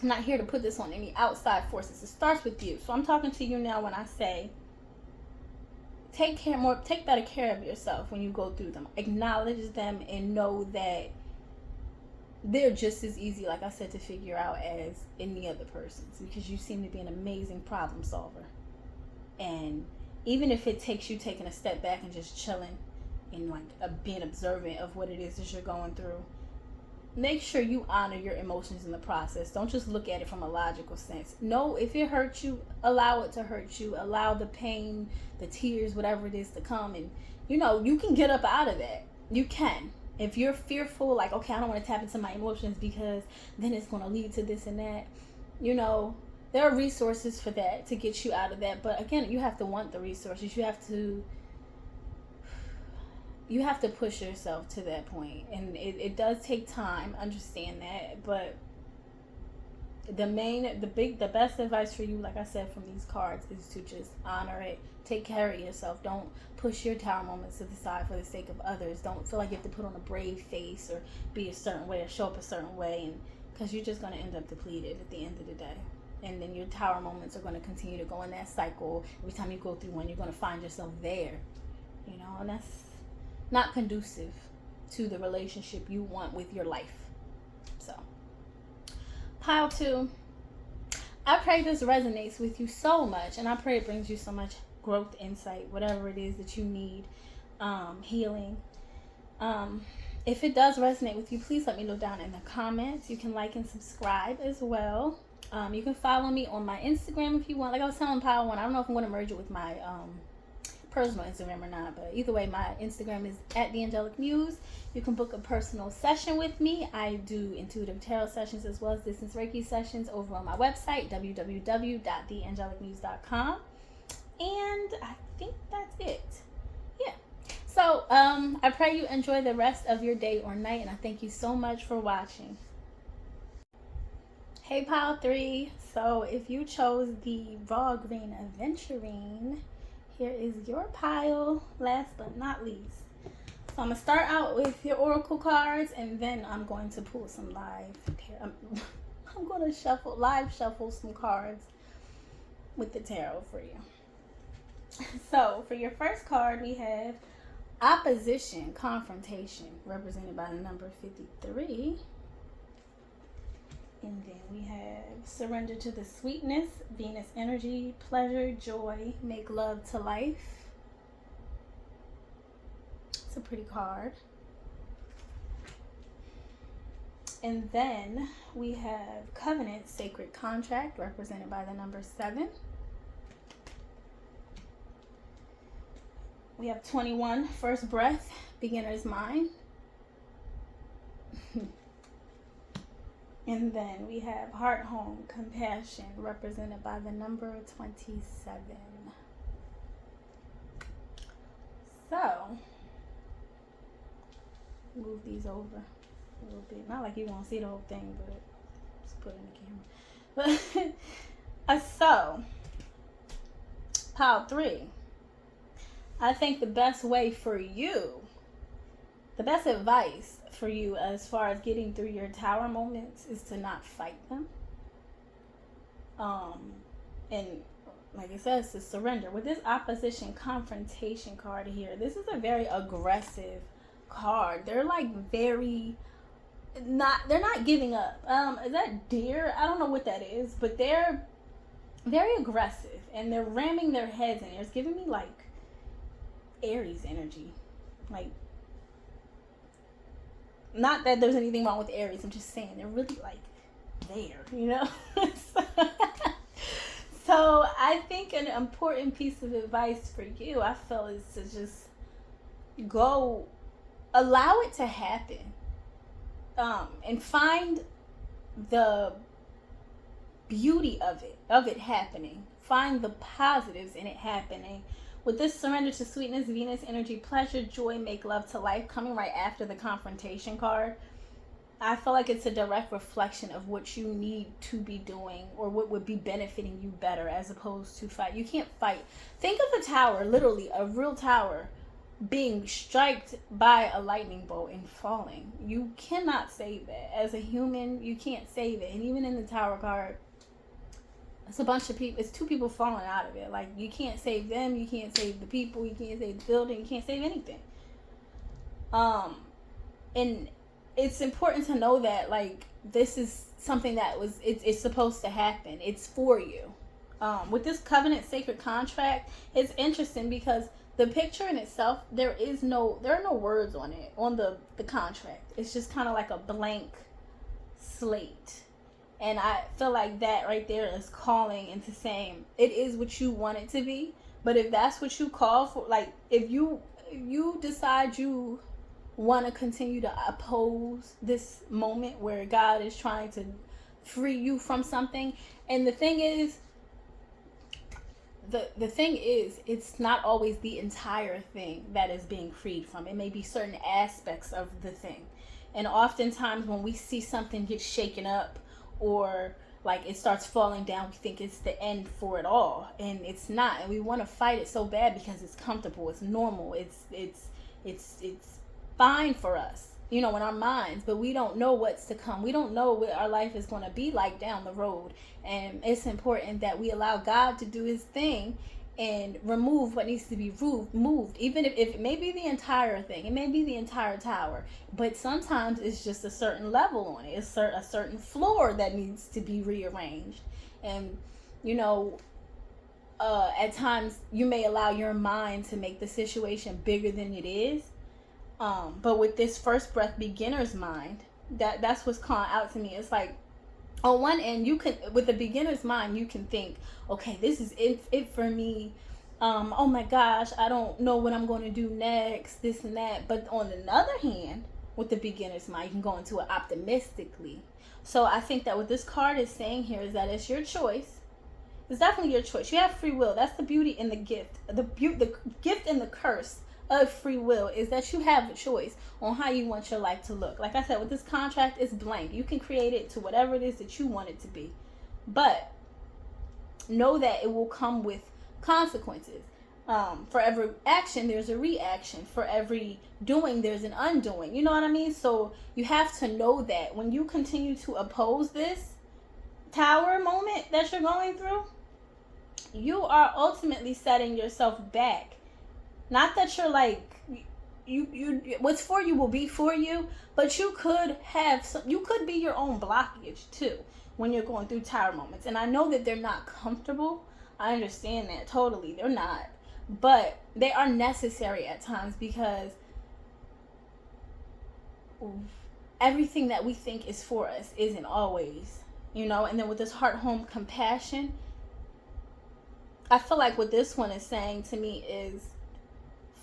I'm not here to put this on any outside forces. It starts with you. So I'm talking to you now when I say take better care of yourself when you go through them. Acknowledge them and know that they're just as easy, like I said, to figure out as any other person's, because you seem to be an amazing problem solver. And even if it takes you taking a step back and just chilling and like being observant of what it is that you're going through, make sure you honor your emotions in the process. Don't just look at it from a logical sense. No, if it hurts you, allow it to hurt you. Allow the pain, the tears, whatever it is to come. And, you know, you can get up out of that. You can. If you're fearful, like, okay, I don't want to tap into my emotions because then it's going to lead to this and that, you know, there are resources for that to get you out of that. But again, you have to want the resources. You have to push yourself to that point. And it does take time, understand that. But the best advice for you, like I said, from these cards is to just honor it. Take care of yourself. Don't push your tower moments to the side for the sake of others. Don't feel like you have to put on a brave face or be a certain way or show up a certain way, and because you're just going to end up depleted at the end of the day. And then your tower moments are going to continue to go in that cycle. Every time you go through one, you're going to find yourself there, you know, and that's not conducive to the relationship you want with your life. So, pile 2. I pray this resonates with you so much, and I pray it brings you so much growth, insight, whatever it is that you need, healing. If it does resonate with you, please let me know down in the comments. You can like and subscribe as well. You can follow me on my Instagram if you want. Like I was telling Pile 1, I don't know if I'm going to merge it with my personal Instagram or not, but either way, my Instagram is @theangelicmuse. You can book a personal session with me. I do intuitive tarot sessions as well as distance Reiki sessions over on my website, www.theangelicmuse.com. And I think that's it. Yeah. So I pray you enjoy the rest of your day or night, and I thank you so much for watching. Hey pile 3, so if you chose the raw green Aventurine, here is your pile, last but not least. So I'm going to start out with your oracle cards, and then I'm going to pull some I'm going to live shuffle some cards with the tarot for you. So for your first card, we have opposition, confrontation, represented by the number 53. And then we have surrender to the sweetness, Venus energy, pleasure, joy, make love to life. It's a pretty card. And then we have covenant, sacred contract, represented by the number 7. We have 21, first breath, beginner's mind. And then we have heart, home, compassion, represented by the number 27. So, move these over a little bit. Not like you won't see the whole thing, but just put it in the camera. But, so, pile 3. I think the best way for you, the best advice for you as far as getting through your tower moments is to not fight them. And like it says, to surrender. With this opposition confrontation card here, this is a very aggressive card. They're like they're not giving up. Is that deer? I don't know what that is, but they're very aggressive and they're ramming their heads in. It's giving me like Aries energy. Like, not that there's anything wrong with Aries, I'm just saying they're really like there, you know. So I think an important piece of advice for you, I feel, is to just go, allow it to happen, and find the beauty of it happening. Find the positives in it happening. With this surrender to sweetness, Venus energy, pleasure, joy, make love to life, coming right after the confrontation card, I feel like it's a direct reflection of what you need to be doing or what would be benefiting you better as opposed to fight. You can't fight. Think of a tower, literally a real tower, being striked by a lightning bolt and falling. You cannot save that. As a human, you can't save it. And even in the tower card, It's a bunch of people. It's two people falling out of it. Like, you can't save them. You can't save the people. You can't save the building. You can't save anything. And it's important to know that, like, this is something that it's supposed to happen. It's for you. With this covenant sacred contract, it's interesting because the picture in itself, there are no words on it, on the contract. It's just kind of like a blank slate. And I feel like that right there is calling into saying it is what you want it to be. But if that's what you call for, like, if you decide you want to continue to oppose this moment where God is trying to free you from something, and the thing is, it's not always the entire thing that is being freed from. It may be certain aspects of the thing. And oftentimes when we see something get shaken up, or like it starts falling down, we think it's the end for it all, and it's not. And we want to fight it so bad because it's comfortable, it's normal, it's fine for us, in our minds. But we don't know what's to come. We don't know what our life is going to be like down the road. And it's important that we allow God to do his thing and remove what needs to be moved, even if it may be the entire thing, it may be the entire tower, but sometimes it's just a certain level on it. It's a certain floor that needs to be rearranged. And at times you may allow your mind to make the situation bigger than it is, but with this first breath beginner's mind, that's what's calling out to me. It's like, on one end, you can, with a beginner's mind, you can think, okay, this is it for me. Oh my gosh, I don't know what I'm going to do next, this and that. But on the other hand, with the beginner's mind, you can go into it optimistically. So I think that what this card is saying here is that it's your choice. It's definitely your choice. You have free will. That's the beauty and the gift. The gift and the curse of free will is that you have a choice on how you want your life to look. Like I said, with this contract, it's blank. You can create it to whatever it is that you want it to be. But know that it will come with consequences. For every action, there's a reaction. For every doing, there's an undoing. You know what I mean? So you have to know that when you continue to oppose this tower moment that you're going through, you are ultimately setting yourself back. Not that you're like, you what's for you will be for you, but you could be your own blockage too when you're going through tower moments. And I know that they're not comfortable. I understand that totally. They're not. But they are necessary at times, because everything that we think is for us isn't always, And then with this heart home compassion, I feel like what this one is saying to me is,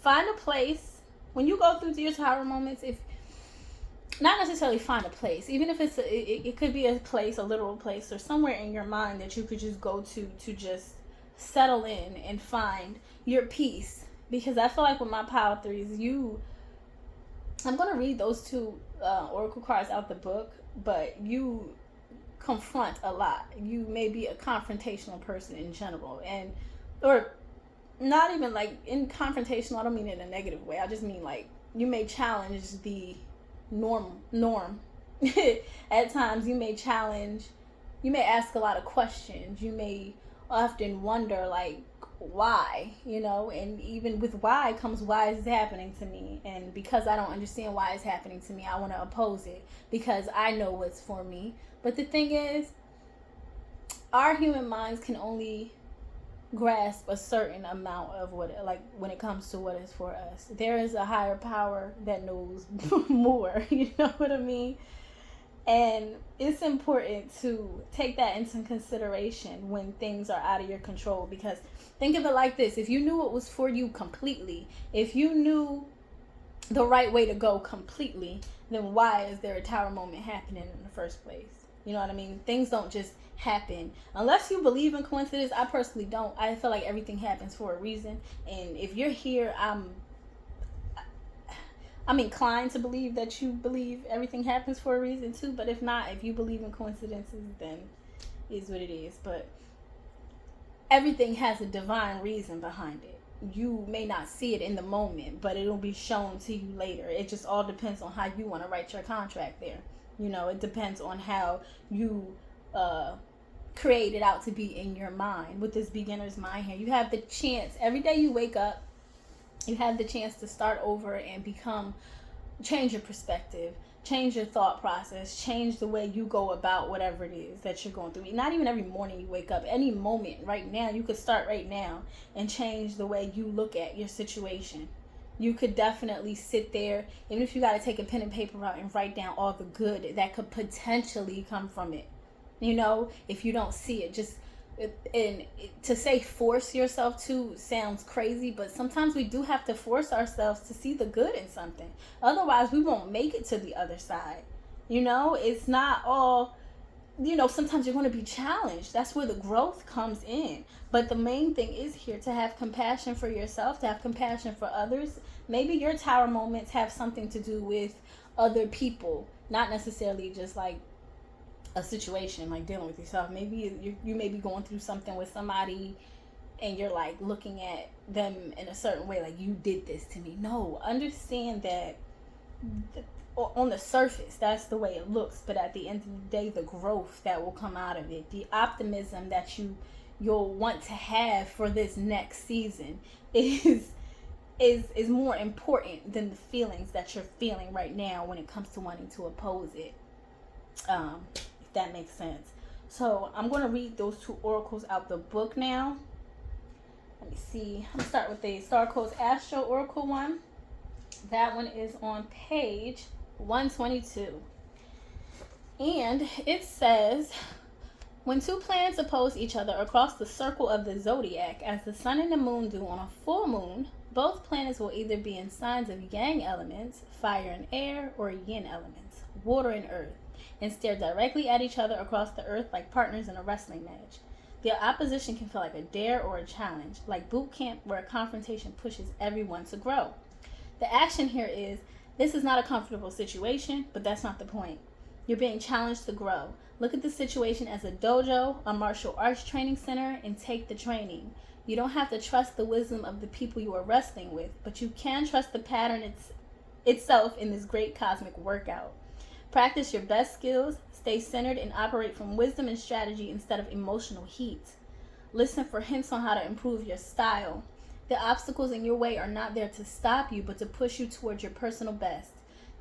find a place when you go through your tower moments. If not necessarily find a place, even if it could be a place, a literal place, or somewhere in your mind that you could just go to just settle in and find your peace. Because I feel like with my power threes, I'm going to read those two oracle cards out the book, but you confront a lot. You may be a confrontational person in general, or not even like in confrontational, I don't mean in a negative way. I just mean like you may challenge the norm. At times you may ask a lot of questions. You may often wonder like why, and even with why comes, why is this happening to me? And because I don't understand why it's happening to me, I want to oppose it because I know what's for me. But the thing is, our human minds can only grasp a certain amount of when it comes to what is for us. There is a higher power that knows more, you know what I mean? And it's important to take that into consideration when things are out of your control, because think of it like this: if you knew it was for you completely, if you knew the right way to go completely, then why is there a tower moment happening in the first place? You know what I mean? Things don't just happen unless you believe in coincidence. I personally don't. I feel like everything happens for a reason, and if you're here, I'm inclined to believe that you believe everything happens for a reason too. But if not, if you believe in coincidences, then it is what it is. But everything has a divine reason behind it. You may not see it in the moment, but it'll be shown to you later. It just all depends on how you want to write your contract there. It depends on how you created out to be in your mind with this beginner's mind here. You have the chance, every day you wake up, you have the chance to start over and change your perspective, change your thought process, change the way you go about whatever it is that you're going through. Not even every morning you wake up, any moment right now, you could start right now and change the way you look at your situation. You could definitely sit there, even if you got to take a pen and paper out and write down all the good that could potentially come from it. You know, if you don't see it, and to say force yourself to sounds crazy, but sometimes we do have to force ourselves to see the good in something. Otherwise, we won't make it to the other side. You know, it's not all, you know, sometimes you're going to be challenged. That's where the growth comes in. But the main thing is here to have compassion for yourself, to have compassion for others. Maybe your tower moments have something to do with other people, not necessarily just like a situation, like dealing with yourself. Maybe you may be going through something with somebody and you're like looking at them in a certain way, like, you did this to me. No, understand that on the surface that's the way it looks, but at the end of the day, the growth that will come out of it, the optimism that you'll want to have for this next season is more important than the feelings that you're feeling right now when it comes to wanting to oppose it. If that makes sense. So I'm going to read those two oracles out the book now. Let me see. I'm going to start with the Starcodes Astro Oracle one. That one is on page 122. And it says, when two planets oppose each other across the circle of the zodiac, as the sun and the moon do on a full moon, both planets will either be in signs of yang elements, fire and air, or yin elements, water and earth, and stare directly at each other across the earth like partners in a wrestling match. The opposition can feel like a dare or a challenge, like boot camp where a confrontation pushes everyone to grow. The action here is, this is not a comfortable situation, but that's not the point. You're being challenged to grow. Look at the situation as a dojo, a martial arts training center, and take the training. You don't have to trust the wisdom of the people you are wrestling with, but you can trust the pattern itself in this great cosmic workout. Practice your best skills, stay centered, and operate from wisdom and strategy instead of emotional heat. Listen for hints on how to improve your style. The obstacles in your way are not there to stop you, but to push you towards your personal best.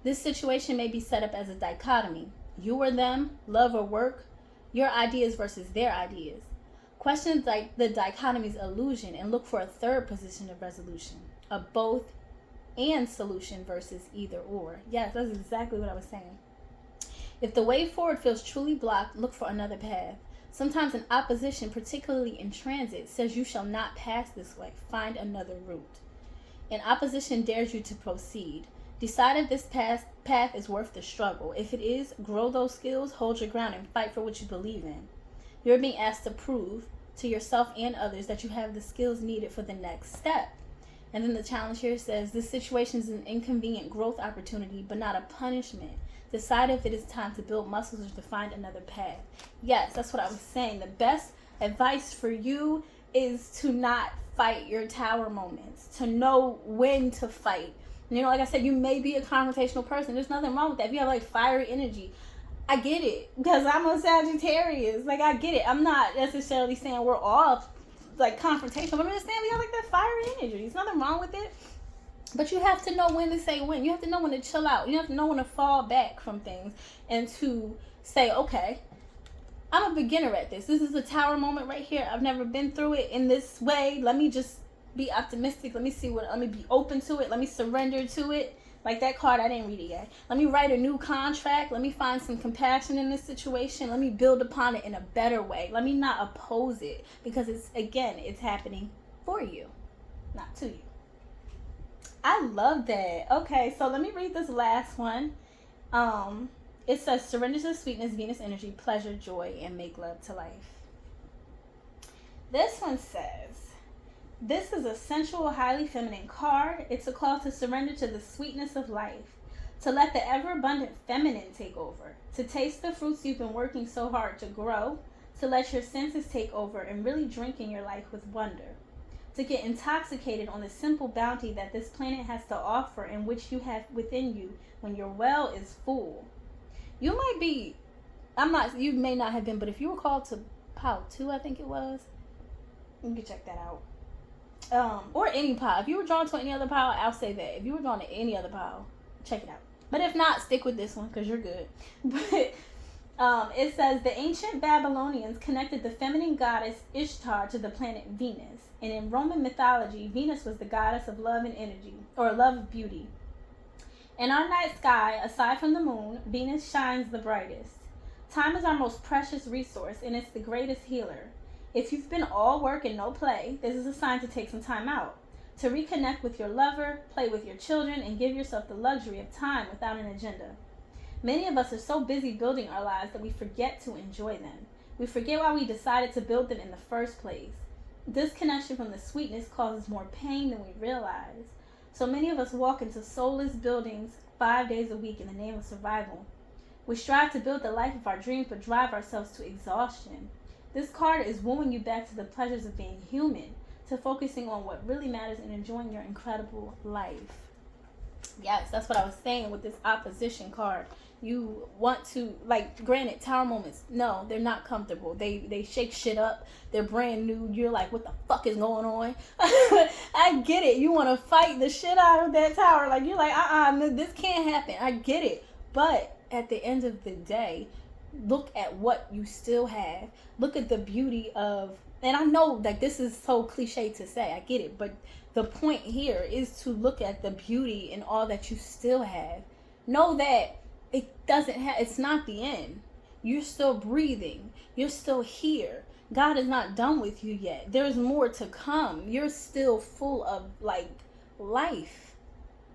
This situation may be set up as a dichotomy. You or them, love or work, your ideas versus their ideas. Question the dichotomy's illusion and look for a third position of resolution, a both and solution versus either or. Yes, that's exactly what I was saying. If the way forward feels truly blocked, look for another path. Sometimes an opposition, particularly in transit, says you shall not pass this way. Find another route. An opposition dares you to proceed. Decide if this path is worth the struggle. If it is, grow those skills, hold your ground, and fight for what you believe in. You're being asked to prove to yourself and others that you have the skills needed for the next step. And then the challenge here says, this situation is an inconvenient growth opportunity, but not a punishment. Decide if it is time to build muscles or to find another path. Yes, that's what I was saying. The best advice for you is to not fight your tower moments, to know when to fight. You know, like I said, you may be a confrontational person. There's nothing wrong with that. If you have like fiery energy, I get it, because I'm a Sagittarius. Like, I get it. I'm not necessarily saying we're all like confrontational, but I'm just saying we have like that fiery energy. There's nothing wrong with it. But you have to know when to say when. You have to know when to chill out. You have to know when to fall back from things and to say, okay, I'm a beginner at this. This is a tower moment right here. I've never been through it in this way. Let me just be optimistic. Let me be open to it. Let me surrender to it. Like that card, I didn't read it yet. Let me write a new contract. Let me find some compassion in this situation. Let me build upon it in a better way. Let me not oppose it, because it's happening for you, not to you. I love that. Okay, so let me read this last one. It says, surrender to sweetness, Venus energy, pleasure, joy, and make love to life. This one says, this is a sensual, highly feminine card. It's a call to surrender to the sweetness of life, to let the ever-abundant feminine take over, to taste the fruits you've been working so hard to grow, to let your senses take over and really drink in your life with wonder, to get intoxicated on the simple bounty that this planet has to offer and which you have within you when your well is full. You may not have been, but if you were called to pile 2, I think it was. You can check that out. Or any pile. If you were drawn to any other pile, I'll say that. If you were drawn to any other pile, check it out. But if not, stick with this one because you're good. But it says the ancient Babylonians connected the feminine goddess Ishtar to the planet Venus. And in Roman mythology, Venus was the goddess of love and energy, or love of beauty. In our night sky, aside from the moon, Venus shines the brightest. Time is our most precious resource, and it's the greatest healer. If you've been all work and no play, this is a sign to take some time out. To reconnect with your lover, play with your children, and give yourself the luxury of time without an agenda. Many of us are so busy building our lives that we forget to enjoy them. We forget why we decided to build them in the first place. Disconnection from the sweetness causes more pain than we realize. So many of us walk into soulless buildings 5 days a week in the name of survival. We strive to build the life of our dreams but drive ourselves to exhaustion. This card is wooing you back to the pleasures of being human, to focusing on what really matters and enjoying your incredible life. Yes, that's what I was saying with this opposition card. You want to, like, granted, tower moments, no, they're not comfortable. They shake shit up. They're brand new. You're like, what the fuck is going on? I get it. You want to fight the shit out of that tower. Like, you're like, no, this can't happen. I get it. But at the end of the day, look at what you still have. Look at the beauty of, and I know like this is so cliche to say, I get it, but the point here is to look at the beauty in all that you still have. Know that it's not the end. You're still breathing. You're still here. God is not done with you yet. There's more to come. You're still full of like life.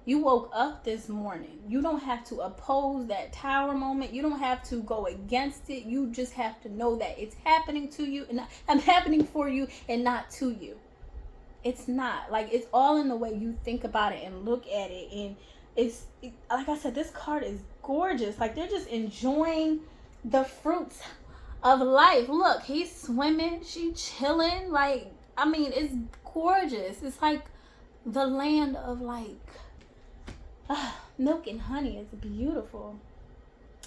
You woke up this morning. You don't have to oppose that tower moment. You don't have to go against it. You just have to know that it's happening to you and happening for you and not to you. It's not. Like, it's all in the way you think about it and look at it. And like I said, this card is gorgeous. Like, they're just enjoying the fruits of life. Look, he's swimming. She chilling. Like, I mean, it's gorgeous. It's like the land of like milk and honey. Is beautiful,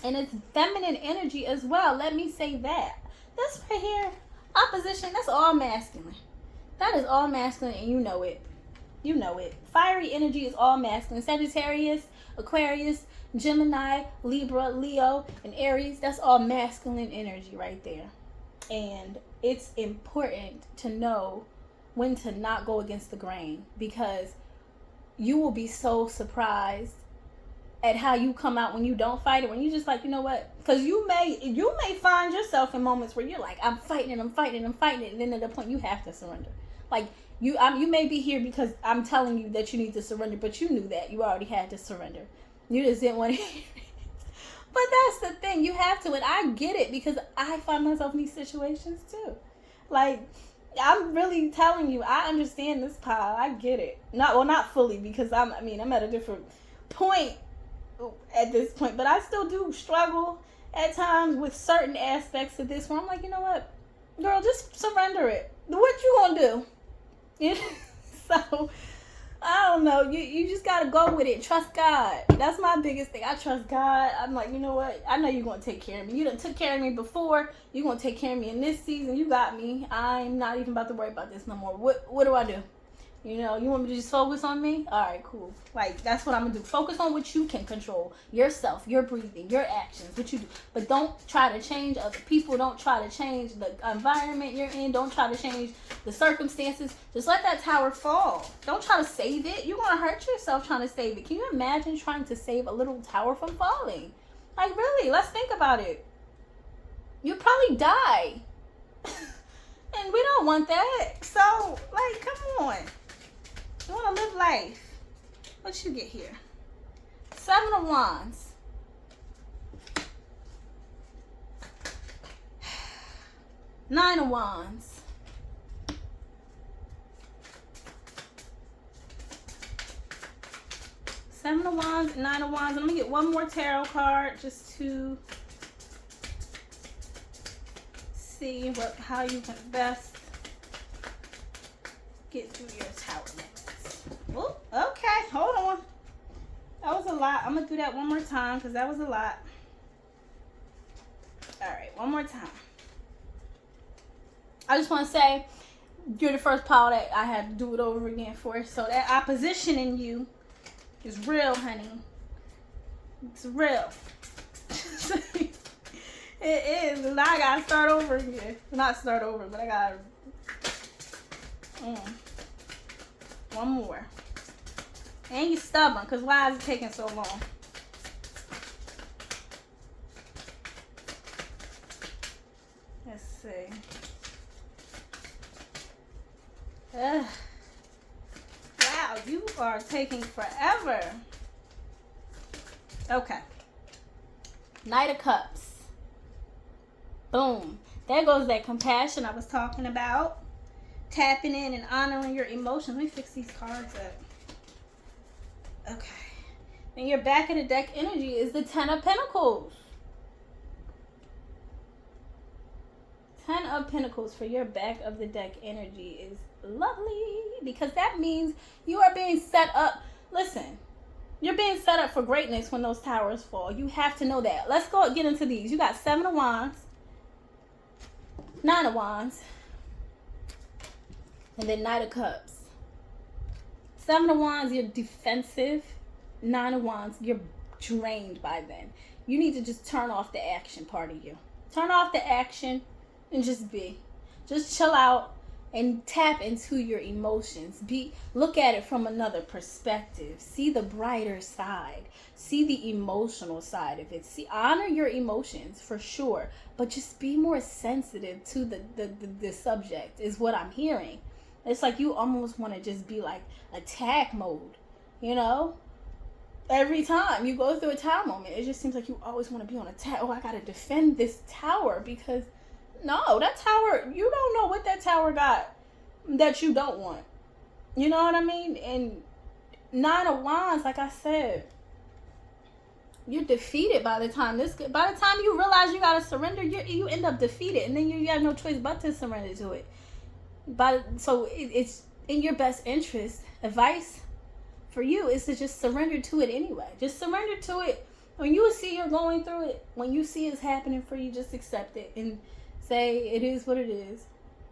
and it's feminine energy as well. Let me say that. This right here, opposition, that's all masculine. That is all masculine, and you know it. You know it. Fiery energy is all masculine. Sagittarius, Aquarius, Gemini, Libra, Leo, and Aries, that's all masculine energy right there. And it's important to know when to not go against the grain, because you will be so surprised at how you come out when you don't fight it, when you just like, you know what? Because you may find yourself in moments where you're like, I'm fighting it, and then at the point you have to surrender. Like, you may be here because I'm telling you that you need to surrender, but you knew that. You already had to surrender. You just didn't want to hear it. But that's the thing. You have to, and I get it because I find myself in these situations too. Like, I'm really telling you, I understand this pile. I get it. Not fully, because I'm at a different point at this point, but I still do struggle at times with certain aspects of this where I'm like, you know what, girl, just surrender it. What you gonna do? So I don't know. You just gotta go with it. Trust God. That's my biggest thing. I trust God. I'm like, you know what? I know you're gonna take care of me. You done took care of me before. You're gonna take care of me in this season. You got me. I'm not even about to worry about this no more. What do I do? You know, you want me to just focus on me? All right, cool. Like, that's what I'm gonna do. Focus on what you can control. Yourself, your breathing, your actions, what you do. But don't try to change other people. Don't try to change the environment you're in. Don't try to change the circumstances. Just let that tower fall. Don't try to save it. You're gonna hurt yourself trying to save it. Can you imagine trying to save a little tower from falling? Like, really, let's think about it. You'd probably die. And we don't want that. So, like, come on. You want to live life. What you get here? 7 of Wands. Nine of Wands. Seven of Wands, Nine of Wands. Let me get one more tarot card just to see how you can best get through your tower moments. Oh, okay, hold on. That was a lot. I'm going to do that one more time because that was a lot. All right, one more time. I just want to say, you're the first pile that I had to do it over again for. So that opposition in you is real, honey. It's real. It is. Now I gotta start over again. Not start over, but I gotta. One more. And you stubborn, because why is it taking so long? Let's see. Wow, you are taking forever. Okay. Knight of Cups. Boom. There goes that compassion I was talking about. Tapping in and honoring your emotions. Let me fix these cards up. Okay. And your back of the deck energy is the Ten of Pentacles. Ten of Pentacles for your back of the deck energy is lovely, because that means you are being set up. Listen, you're being set up for greatness when those towers fall. You have to know that. Let's go get into these. You got 7 of Wands, 9 of Wands, and then Knight of Cups. 7 of Wands, you're defensive. 9 of Wands, you're drained by then. You need to just turn off the action part of you. Turn off the action and just be. Just chill out and tap into your emotions. Look at it from another perspective. See the brighter side. See the emotional side of it. Honor your emotions for sure, but just be more sensitive to the subject is what I'm hearing. It's like you almost want to just be like attack mode, you know? Every time you go through a tower moment, it just seems like you always want to be on attack. Oh, I got to defend this tower, because no, that tower, you don't know what that tower got that you don't want. You know what I mean? And 9 of Wands, like I said, you're defeated by the time you realize you got to surrender, you end up defeated, and then you have no choice but to surrender to it. So it's in your best interest. Advice for you is to just surrender to it anyway. Just surrender to it. When you see you're going through it, when you see it's happening for you, just accept it and say it is what it is.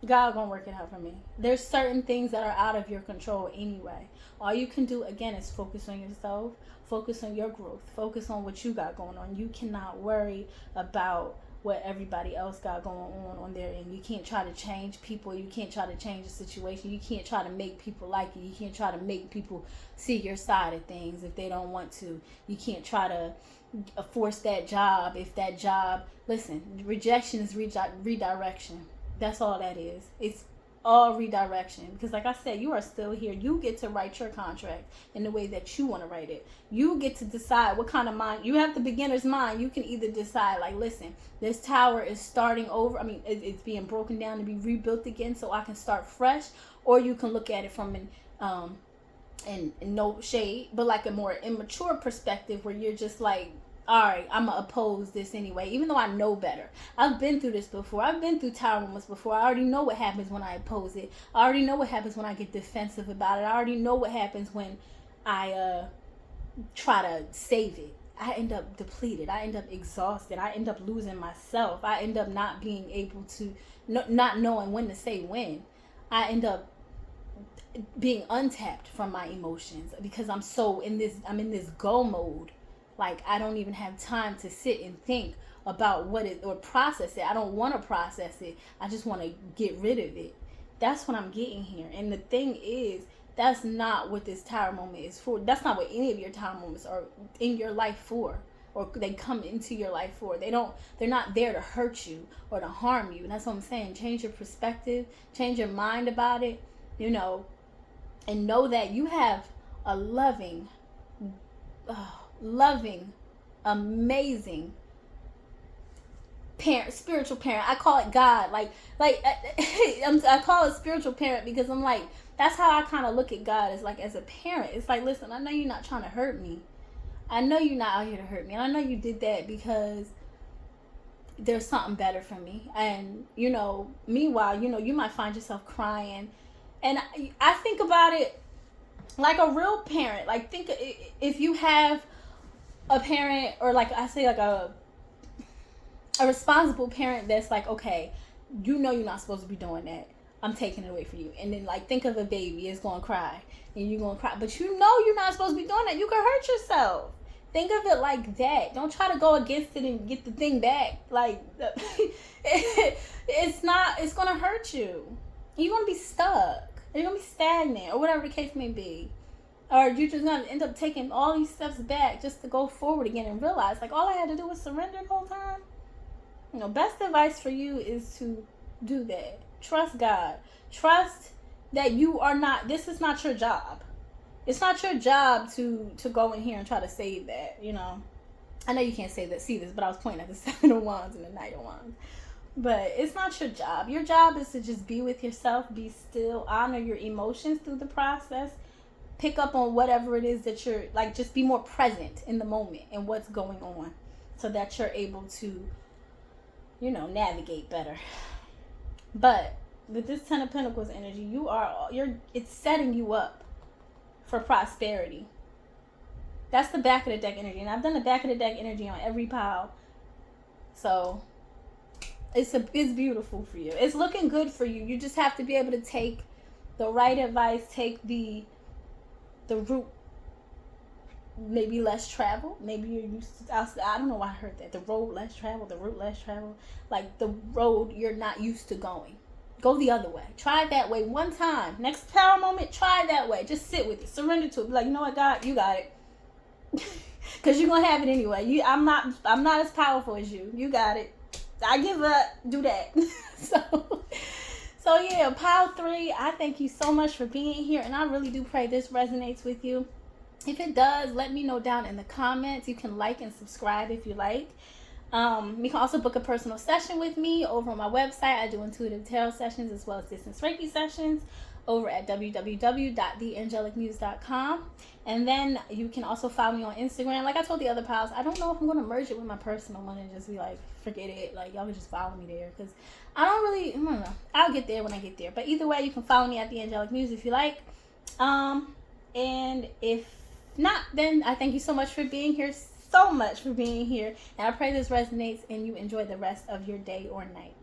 God gonna work it out for me. There's certain things that are out of your control anyway. All you can do, again, is focus on yourself, focus on your growth, focus on what you got going on. You cannot worry about what everybody else got going on their end. You can't try to change people. You can't try to change the situation. You can't try to make people like you. You can't try to make people see your side of things if they don't want to. You can't try to force that job if that job, listen, rejection is redirection. That's all that is. It's all redirection, because like I said, you are still here. You get to write your contract in the way that you want to write it. You get to decide what kind of mind. You have the beginner's mind. You can either decide like, listen, this tower is starting over. I mean, it's being broken down to be rebuilt again so I can start fresh. Or you can look at it from and no shade, but like a more immature perspective where you're just like, all right, I'm going to oppose this anyway, even though I know better. I've been through this before. I've been through tower moments before. I already know what happens when I oppose it. I already know what happens when I get defensive about it. I already know what happens when I try to save it. I end up depleted. I end up exhausted. I end up losing myself. I end up not being able to, not knowing when to say when. I end up being untapped from my emotions because I'm in this go mode. Like, I don't even have time to sit and think about or process it. I don't want to process it. I just want to get rid of it. That's what I'm getting here. And the thing is, that's not what this tower moment is for. That's not what any of your tower moments are in your life for, or they come into your life for. They're not there to hurt you or to harm you. And that's what I'm saying. Change your perspective, change your mind about it, and know that you have a loving, amazing parent, spiritual parent. I call it God. I call it spiritual parent because I'm like, that's how I kind of look at God, as a parent. It's like, listen, I know you're not trying to hurt me. I know you're not out here to hurt me. And I know you did that because there's something better for me. And, meanwhile, you might find yourself crying. And I think about it like a real parent. Like, think if you have a parent, or like I say, like a responsible parent that's like, okay, you know you're not supposed to be doing that. I'm taking it away from you. And then, like, think of a baby. It's going to cry. And you're going to cry. But you know you're not supposed to be doing that. You can hurt yourself. Think of it like that. Don't try to go against it and get the thing back. Like, it's going to hurt you. You're going to be stuck. You're going to be stagnant, or whatever the case may be. Or you're just going to end up taking all these steps back just to go forward again and realize, like, all I had to do was surrender the whole time. You know, best advice for you is to do that. Trust God. Trust that you are not, this is not your job. It's not your job to go in here and try to save that, you know. I know you can't see this, but I was pointing at the Seven of Wands and the Knight of Wands. But it's not your job. Your job is to just be with yourself, be still, honor your emotions through the process, pick up on whatever it is that you're, like, just be more present in the moment and what's going on so that you're able to, you know, navigate better. But with this Ten of Pentacles energy, it's setting you up for prosperity. That's the back of the deck energy. And I've done the back of the deck energy on every pile. So it's beautiful for you. It's looking good for you. You just have to be able to take the right advice, take the route maybe less traveled. Maybe you're used to, I don't know why I heard that. The road less traveled, the route less traveled. Like the road you're not used to going. Go the other way. Try it that way one time. Next power moment, try it that way. Just sit with it. Surrender to it. Be like, you know what, God, you got it. Because you're going to have it anyway. I'm not as powerful as you. You got it. I give up. Do that. So yeah, pile 3, I thank you so much for being here. And I really do pray this resonates with you. If it does, let me know down in the comments. You can like and subscribe if you like. You can also book a personal session with me over on my website. I do intuitive tarot sessions as well as distance Reiki sessions over at www.theangelicmuse.com. And then you can also follow me on Instagram. Like I told the other pals, I don't know if I'm going to merge it with my personal one and just be like, forget it. Like, y'all can just follow me there. Because I don't know. I'll get there when I get there. But either way, you can follow me at The Angelic Muse if you like. And if not, then I thank you so much for being here. And I pray this resonates and you enjoy the rest of your day or night.